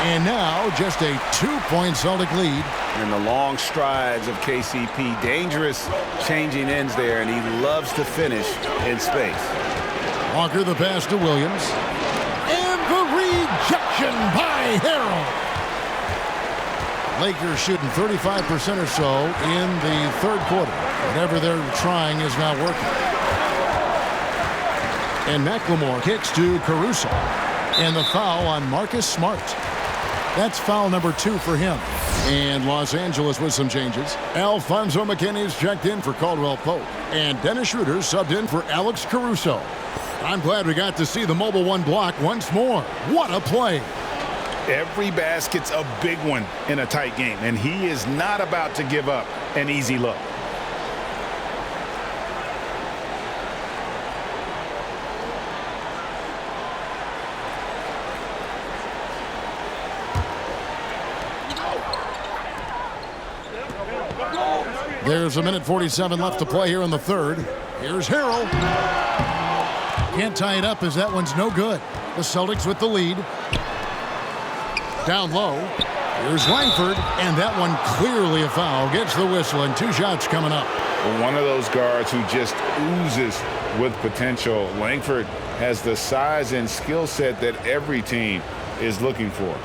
And now just a 2-point Celtic lead. And the long strides of KCP. Dangerous changing ends there, and he loves to finish in space. Walker the pass to Williams. And the rejection by Harrell. Lakers shooting 35% or so in the third quarter. Whatever they're trying is not working. And McLemore kicks to Caruso. And the foul on Marcus Smart. That's foul number 2 for him. And Los Angeles with some changes. Alfonso McKinney's checked in for Caldwell Pope. And Dennis Schroeder subbed in for Alex Caruso. I'm glad we got to see the mobile one block once more. What a play. Every basket's a big one in a tight game, and he is not about to give up an easy look. There's a minute 47 left to play here in the third. Here's Harrell. Can't tie it up as that one's no good. The Celtics with the lead. Down low. Here's Langford, and that one clearly a foul. Gets the whistle, and 2 shots coming up. One of those guards who just oozes with potential. Langford has the size and skill set that every team is looking for.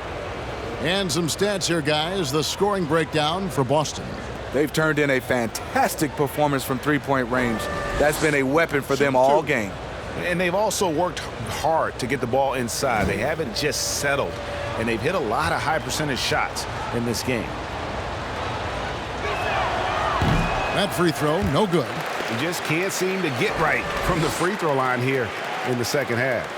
And some stats here, guys. The scoring breakdown for Boston. They've turned in a fantastic performance from three-point range. That's been a weapon for them all game. And they've also worked hard to get the ball inside. They haven't just settled. And they've hit a lot of high percentage shots in this game. That free throw, no good. You just can't seem to get right from the free throw line here in the second half.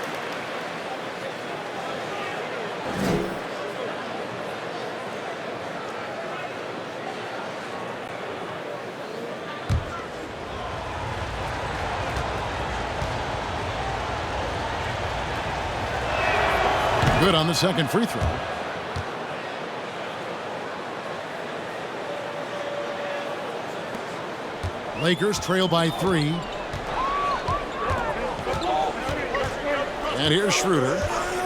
Good on the second free throw. Lakers trail by 3. And here's Schroeder.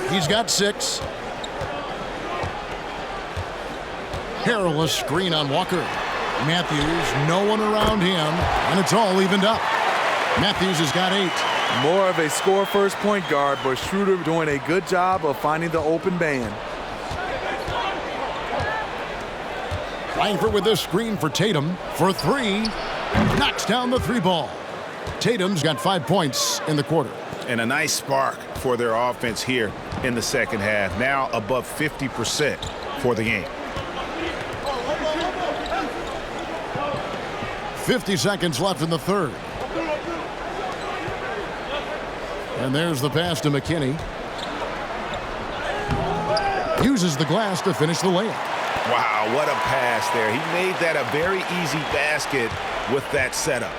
He's got 6. Harrell, a screen on Walker. Matthews, no one around him, and it's all evened up. Matthews has got 8. More of a score-first point guard, but Schroeder doing a good job of finding the open man. Langford with this screen for Tatum for 3. Knocks down the 3 ball. Tatum's got 5 points in the quarter. And a nice spark for their offense here in the second half. Now above 50% for the game. 50 seconds left in the third. And there's the pass to McKinney. Uses the glass to finish the layup. Wow, what a pass there. He made that a very easy basket with that setup.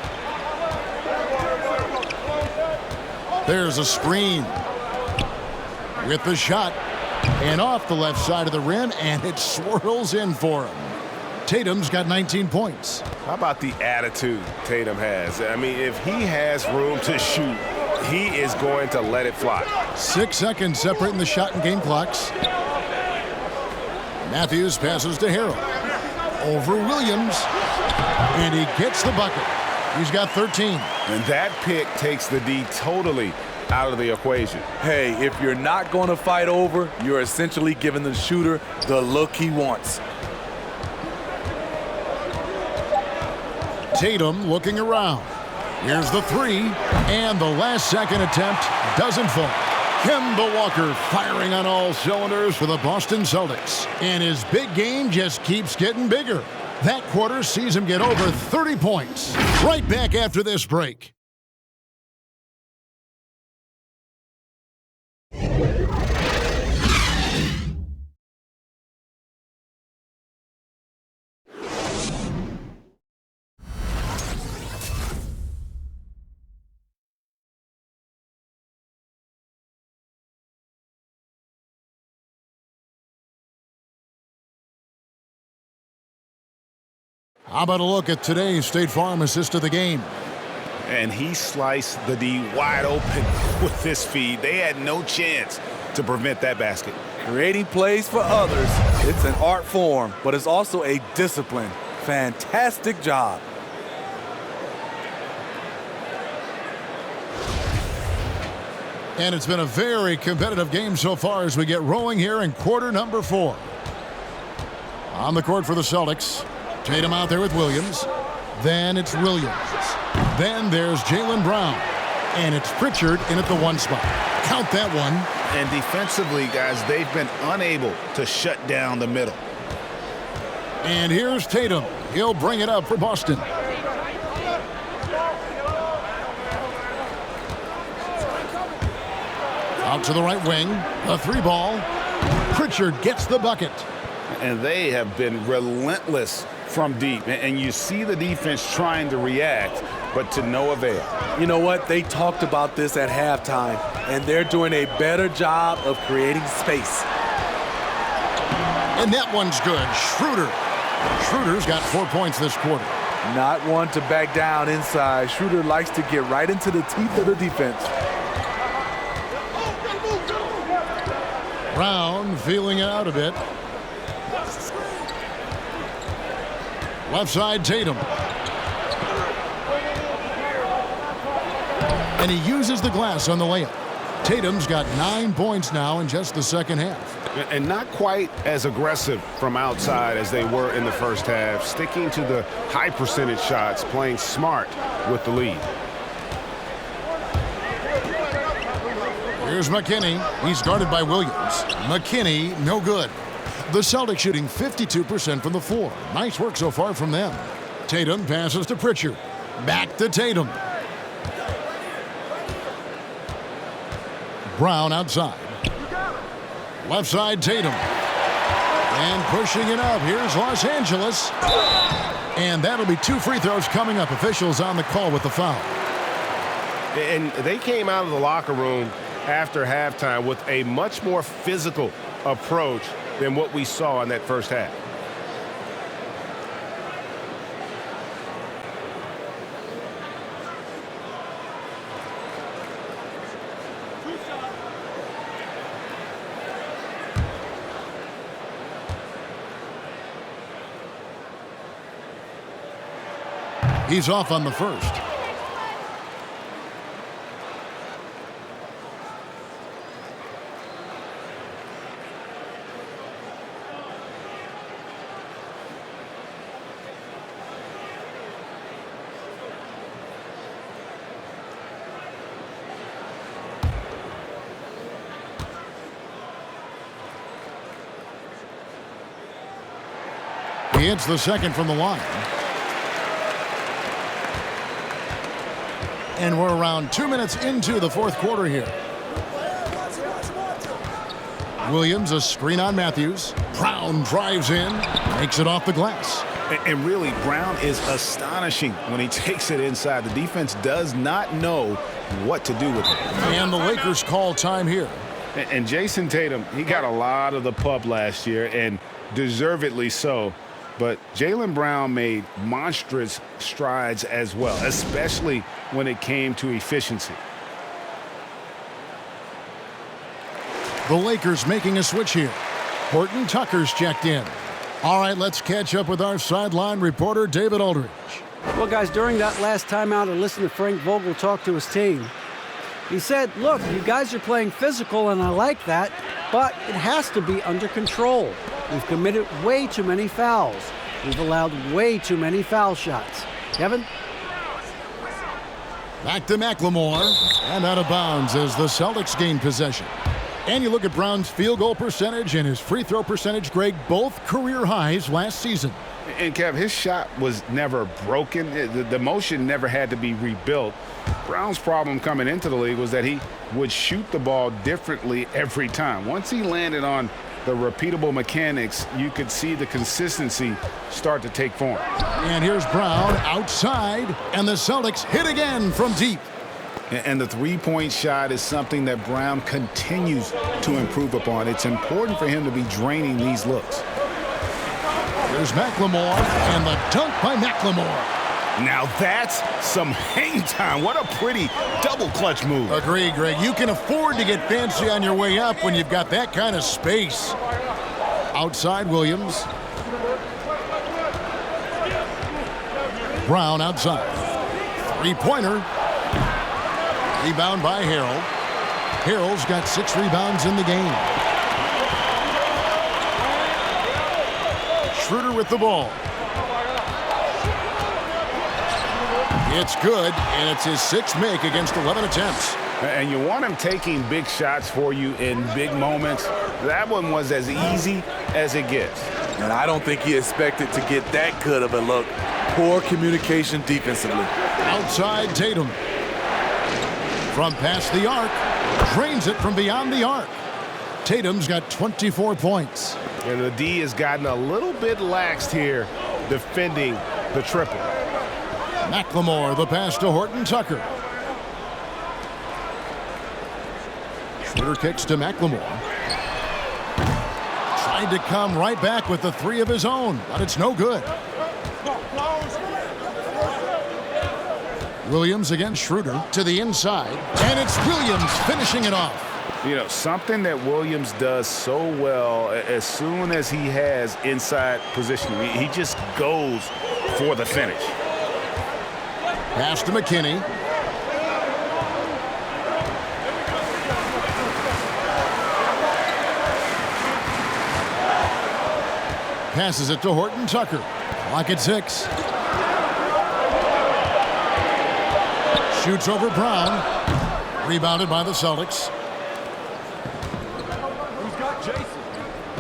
There's a screen. With the shot. And off the left side of the rim, and it swirls in for him. Tatum's got 19 points. How about the attitude Tatum has? I mean, if he has room to shoot, he is going to let it fly. 6 seconds separating the shot and game clocks. Matthews passes to Harrell. Over Williams. And he gets the bucket. He's got 13. And that pick takes the D totally out of the equation. Hey, if you're not going to fight over, you're essentially giving the shooter the look he wants. Tatum looking around. Here's the 3, and the last second attempt doesn't fall. Kemba Walker firing on all cylinders for the Boston Celtics. And his big game just keeps getting bigger. That quarter sees him get over 30 points. Right back after this break. How about a look at today's State Farm assist of the game? And he sliced the D wide open with this feed. They had no chance to prevent that basket. Creating plays for others, it's an art form, but it's also a discipline. Fantastic job. And it's been a very competitive game so far as we get rolling here in quarter number 4. On the court for the Celtics. Tatum out there with Williams. Then it's Williams. Then there's Jaylen Brown. And it's Pritchard in at the 1 spot. Count that one. And defensively, guys, they've been unable to shut down the middle. And here's Tatum. He'll bring it up for Boston. Out to the right wing. A 3-ball. Pritchard gets the bucket. And they have been relentless from deep. And you see the defense trying to react, but to no avail. You know what? They talked about this at halftime, and they're doing a better job of creating space. And that one's good. Schroeder. Schroeder's got 4 points this quarter. Not one to back down inside. Schroeder likes to get right into the teeth of the defense. Brown feeling it out a bit. Left side, Tatum. And he uses the glass on the layup. Tatum's got 9 points now in just the second half. And not quite as aggressive from outside as they were in the first half. Sticking to the high percentage shots, playing smart with the lead. Here's McKinney. He's guarded by Williams. McKinney, no good. The Celtics shooting 52% from the floor. Nice work so far from them. Tatum passes to Pritchard. Back to Tatum. Brown outside. Left side, Tatum. And pushing it up. Here's Los Angeles. And that'll be 2 free throws coming up. Officials on the call with the foul. And they came out of the locker room after halftime with a much more physical approach than what we saw in that first half. He's off on the first. He hits the second from the line. And we're around 2 minutes into the fourth quarter here. Williams, a screen on Matthews. Brown drives in, makes it off the glass. And really, Brown is astonishing when he takes it inside. The defense does not know what to do with it. And the Lakers call time here. And Jason Tatum, he got a lot of the pub last year, and deservedly so. But Jaylen Brown made monstrous strides as well, especially when it came to efficiency. The Lakers making a switch here. Horton Tucker's checked in. All right, let's catch up with our sideline reporter, David Aldridge. Well, guys, during that last timeout, I listened to Frank Vogel talk to his team. He said, look, you guys are playing physical, and I like that, but it has to be under control. We've committed way too many fouls. We've allowed way too many foul shots. Kevin? Back to McLemore, and out of bounds as the Celtics gain possession. And you look at Brown's field goal percentage and his free throw percentage, Greg, both career highs last season. And, Kev, his shot was never broken. The motion never had to be rebuilt. Brown's problem coming into the league was that he would shoot the ball differently every time. Once he landed on the repeatable mechanics, you could see the consistency start to take form. And here's Brown outside, and the Celtics hit again from deep. And the three-point shot is something that Brown continues to improve upon. It's important for him to be draining these looks. Here's McLemore, and the dunk by McLemore. Now that's some hang time. What a pretty double clutch move. Agreed, Greg. You can afford to get fancy on your way up when you've got that kind of space. Outside Williams. Brown outside. Three-pointer. Rebound by Harrell. Harrell's got 6 rebounds in the game. Schroeder with the ball. It's good, and it's his 6th make against 11 attempts. And you want him taking big shots for you in big moments. That one was as easy as it gets. And I don't think he expected to get that good of a look. Poor communication defensively. Outside Tatum. From past the arc. Drains it from beyond the arc. Tatum's got 24 points. And the D has gotten a little bit laxed here defending the triple. McLemore, the pass to Horton Tucker. Schroeder kicks to McLemore. Tried to come right back with the 3 of his own, but it's no good. Williams against Schroeder to the inside, and it's Williams finishing it off. You know, something that Williams does so well as soon as he has inside positioning, he just goes for the finish. Pass to McKinney. Passes it to Horton Tucker. Clock at 6. Shoots over Brown. Rebounded by the Celtics.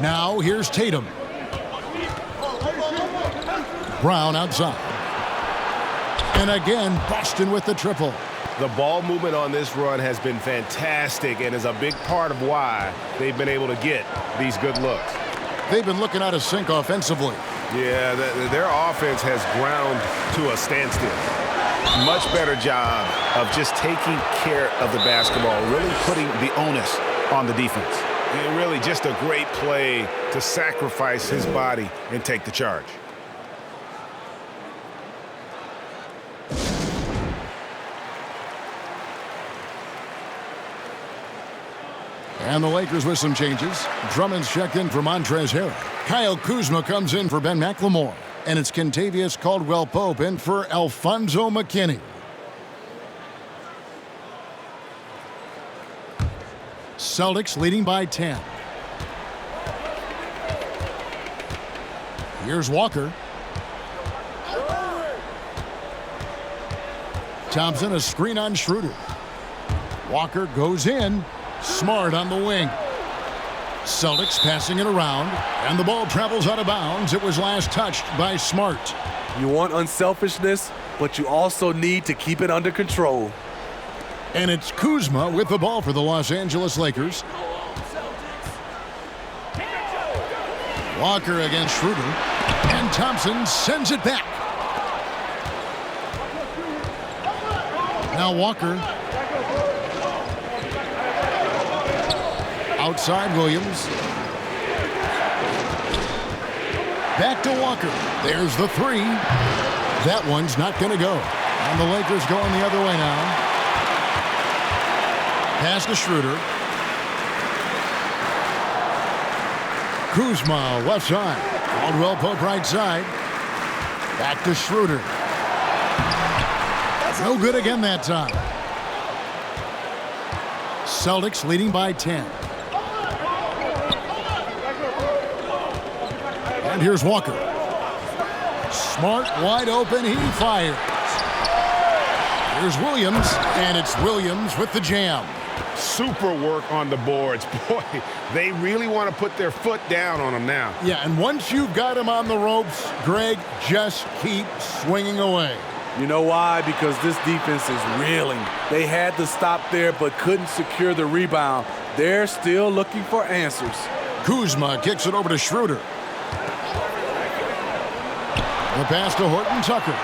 Now here's Tatum. Brown outside. And again, Boston with the triple. The ball movement on this run has been fantastic and is a big part of why they've been able to get these good looks. They've been looking out of sync offensively. Yeah, their offense has ground to a standstill. Much better job of just taking care of the basketball, really putting the onus on the defense. And really just a great play to sacrifice his body and take the charge. And the Lakers with some changes. Drummond's checked in for Montrezl Harrell. Kyle Kuzma comes in for Ben McLemore. And it's Kentavious Caldwell-Pope in for Alfonso McKinney. Celtics leading by 10. Here's Walker. Thompson, a screen on Schroeder. Walker goes in. Smart on the wing. Celtics passing it around, and the ball travels out of bounds. It was last touched by Smart. You want unselfishness, but you also need to keep it under control. And it's Kuzma with the ball for the Los Angeles Lakers. Walker against Schroeder, and Thompson sends it back. Now Walker. Outside Williams. Back to Walker. There's the 3. That one's not going to go. And the Lakers going the other way now. Pass to Schroeder. Kuzma left side. Caldwell-Pope right side. Back to Schroeder. No good again that time. Celtics leading by 10. And here's Walker. Smart, wide open, he fires. Here's Williams, and it's Williams with the jam. Super work on the boards. Boy, they really want to put their foot down on him now. Yeah, and once you've got him on the ropes, Greg, just keep swinging away. You know why? Because this defense is reeling. They had to stop there but couldn't secure the rebound. They're still looking for answers. Kuzma kicks it over to Schroeder. The pass to Horton Tucker.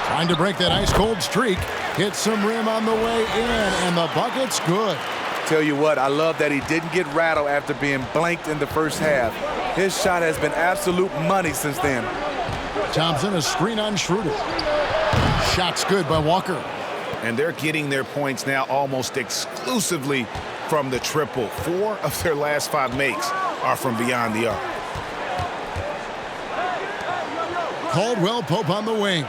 Trying to break that ice-cold streak. Hits some rim on the way in, and the bucket's good. Tell you what, I love that he didn't get rattled after being blanked in the first half. His shot has been absolute money since then. Thompson, a screen on Schroeder. Shot's good by Walker. And they're getting their points now almost exclusively from the triple. 4 of their last 5 makes are from beyond the arc. Caldwell Pope on the wing.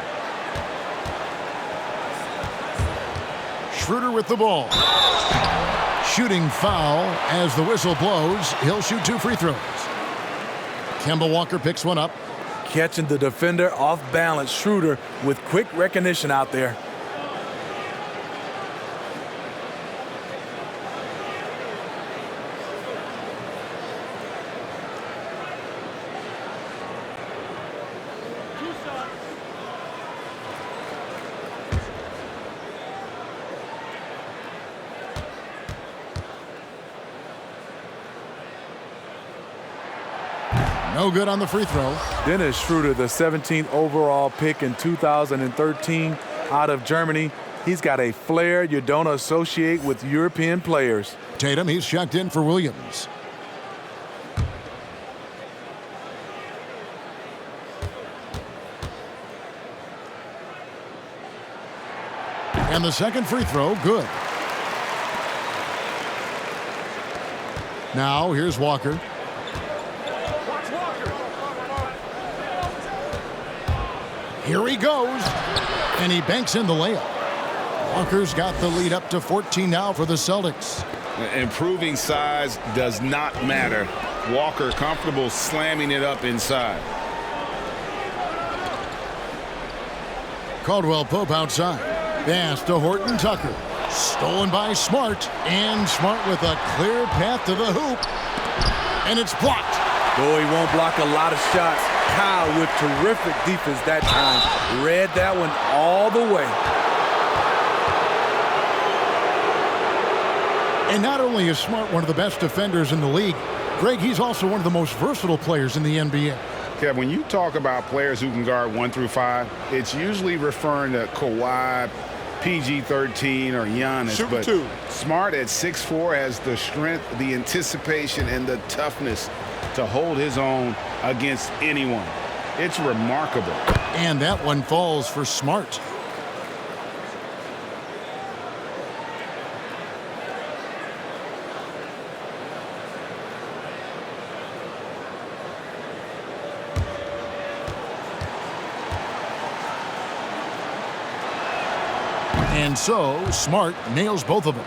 Schroeder with the ball. Shooting foul as the whistle blows. He'll shoot 2 free throws. Kemba Walker picks one up. Catching the defender off balance. Schroeder with quick recognition out there. No good on the free throw. Dennis Schroeder, the 17th overall pick in 2013 out of Germany. He's got a flair you don't associate with European players. Tatum, he's checked in for Williams. And the second free throw, good. Now, here's Walker. Here he goes, and he banks in the layup. Walker's got the lead up to 14 now for the Celtics. Improving size does not matter. Walker comfortable slamming it up inside. Caldwell Pope outside. Pass to Horton Tucker. Stolen by Smart, and Smart with a clear path to the hoop. And it's blocked. Though he won't block a lot of shots, Kyle with terrific defense that time. Read that one all the way. And not only is Smart one of the best defenders in the league, Greg, he's also one of the most versatile players in the NBA. Kev, when you talk about players who can guard 1 through 5, it's usually referring to Kawhi, PG-13, or Giannis. But Smart at 6'4" has the strength, the anticipation, and the toughness to hold his own against anyone. It's remarkable. And that one falls for Smart. And so, Smart nails both of them.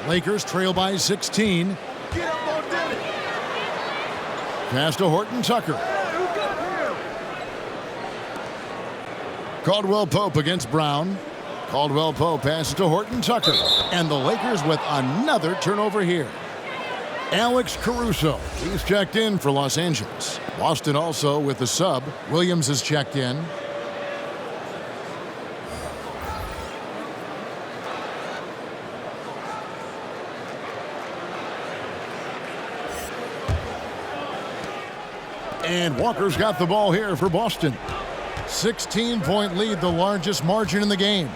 Lakers trail by 16. Pass to Horton Tucker. Caldwell Pope against Brown. Caldwell Pope passes to Horton Tucker. And the Lakers with another turnover here. Alex Caruso. He's checked in for Los Angeles. Boston also with the sub. Williams is checked in. And Walker's got the ball here for Boston. 16-point lead, the largest margin in the game.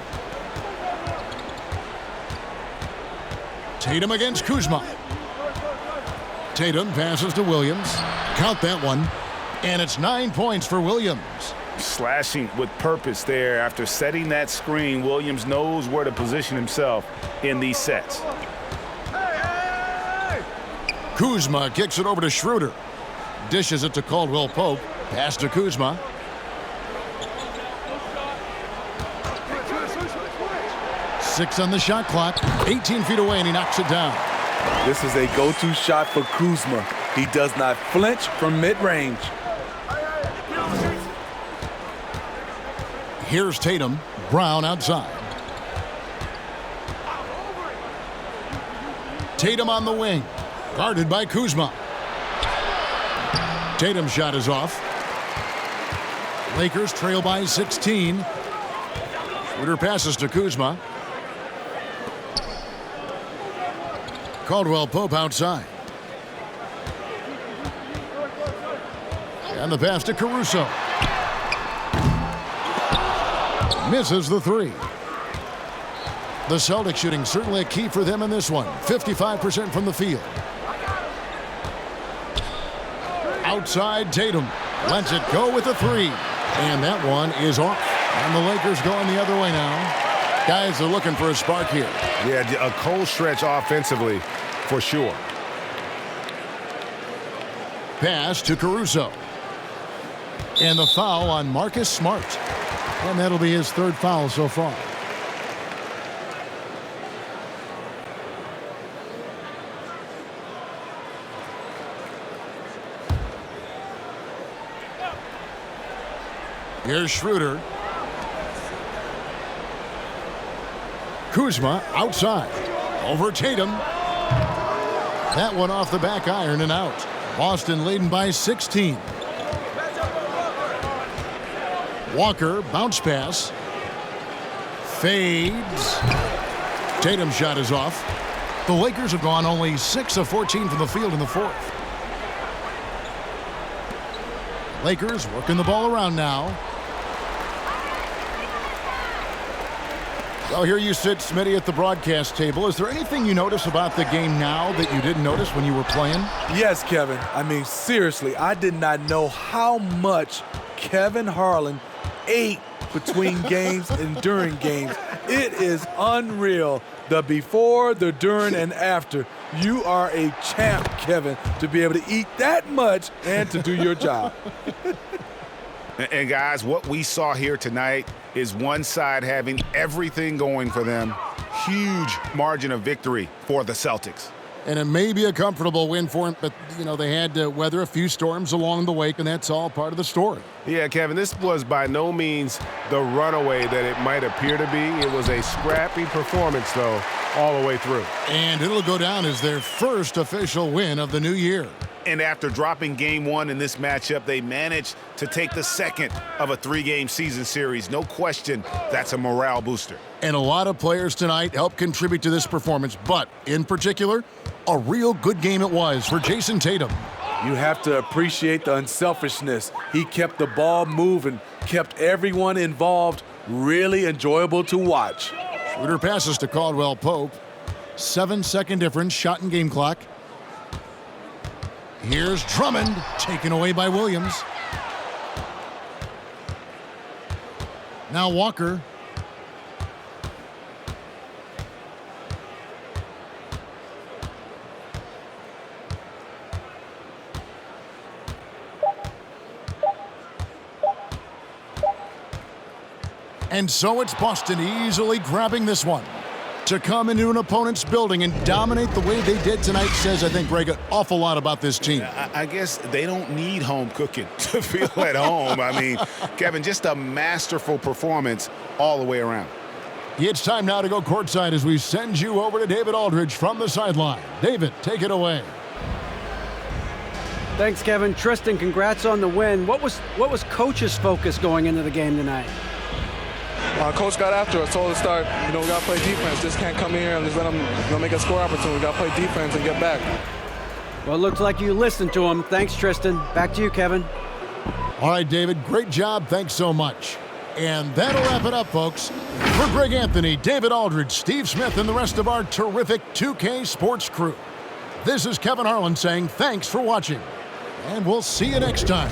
Tatum against Kuzma. Tatum passes to Williams. Count that one. And it's 9 points for Williams. Slashing with purpose there. After setting that screen, Williams knows where to position himself in these sets. Kuzma kicks it over to Schroeder. Dishes it to Caldwell Pope. Pass to Kuzma. Six on the shot clock. 18 feet away, and he knocks it down. This is a go-to shot for Kuzma. He does not flinch from mid-range. Here's Tatum. Brown outside. Tatum on the wing. Guarded by Kuzma. Tatum's shot is off. Lakers trail by 16. Schroeder passes to Kuzma. Caldwell Pope outside. And the pass to Caruso. Misses the three. The Celtics shooting certainly a key for them in this one. 55% from the field. Outside Tatum. Lets it go with a three. And that one is off. And the Lakers going the other way now. Guys are looking for a spark here. Yeah, a cold stretch offensively for sure. Pass to Caruso. And the foul on Marcus Smart. And that'll be his third foul so far. Here's Schroeder. Kuzma outside. Over Tatum. That one off the back iron and out. Boston leading by 16. Walker, bounce pass. Fades. Tatum's shot is off. The Lakers have gone only 6 of 14 from the field in the fourth. Lakers working the ball around now. So here you sit, Smitty, at the broadcast table. Is there anything you notice about the game now that you didn't notice when you were playing? Yes, Kevin. I mean, seriously, I did not know how much Kevin Harlan ate between games and during games. It is unreal. The before, the during, and after. You are a champ, Kevin, to be able to eat that much and to do your job. And guys, what we saw here tonight is one side having everything going for them. Huge margin of victory for the Celtics. And it may be a comfortable win for him, but, you know, they had to weather a few storms along the way, and that's all part of the story. Yeah, Kevin, this was by no means the runaway that it might appear to be. It was a scrappy performance, though, all the way through. And it'll go down as their first official win of the new year. And after dropping game one in this matchup, they managed to take the second of a 3-game season series. No question, that's a morale booster. And a lot of players tonight helped contribute to this performance, but in particular, a real good game it was for Jason Tatum. You have to appreciate the unselfishness. He kept the ball moving, kept everyone involved really enjoyable to watch. Schroeder passes to Caldwell Pope. 7-second difference, shot and game clock. Here's Drummond, taken away by Williams. Now Walker. And so it's Boston easily grabbing this one. To come into an opponent's building and dominate the way they did tonight says, I think, Greg, an awful lot about this team. I guess they don't need home cooking to feel at home. I mean, Kevin, just a masterful performance all the way around. It's time now to go courtside as we send you over to David Aldridge from the sideline. David, take it away. Thanks, Kevin. Tristan, congrats on the win. What was Coach's focus going into the game tonight? Coach got after us, told us to start, we got to play defense. Just can't come in here and just let them make a score opportunity. We got to play defense and get back. Well, it looks like you listened to him. Thanks, Tristan. Back to you, Kevin. All right, David, great job. Thanks so much. And that'll wrap it up, folks. For Greg Anthony, David Aldridge, Steve Smith, and the rest of our terrific 2K Sports crew, this is Kevin Harlan saying thanks for watching. And we'll see you next time.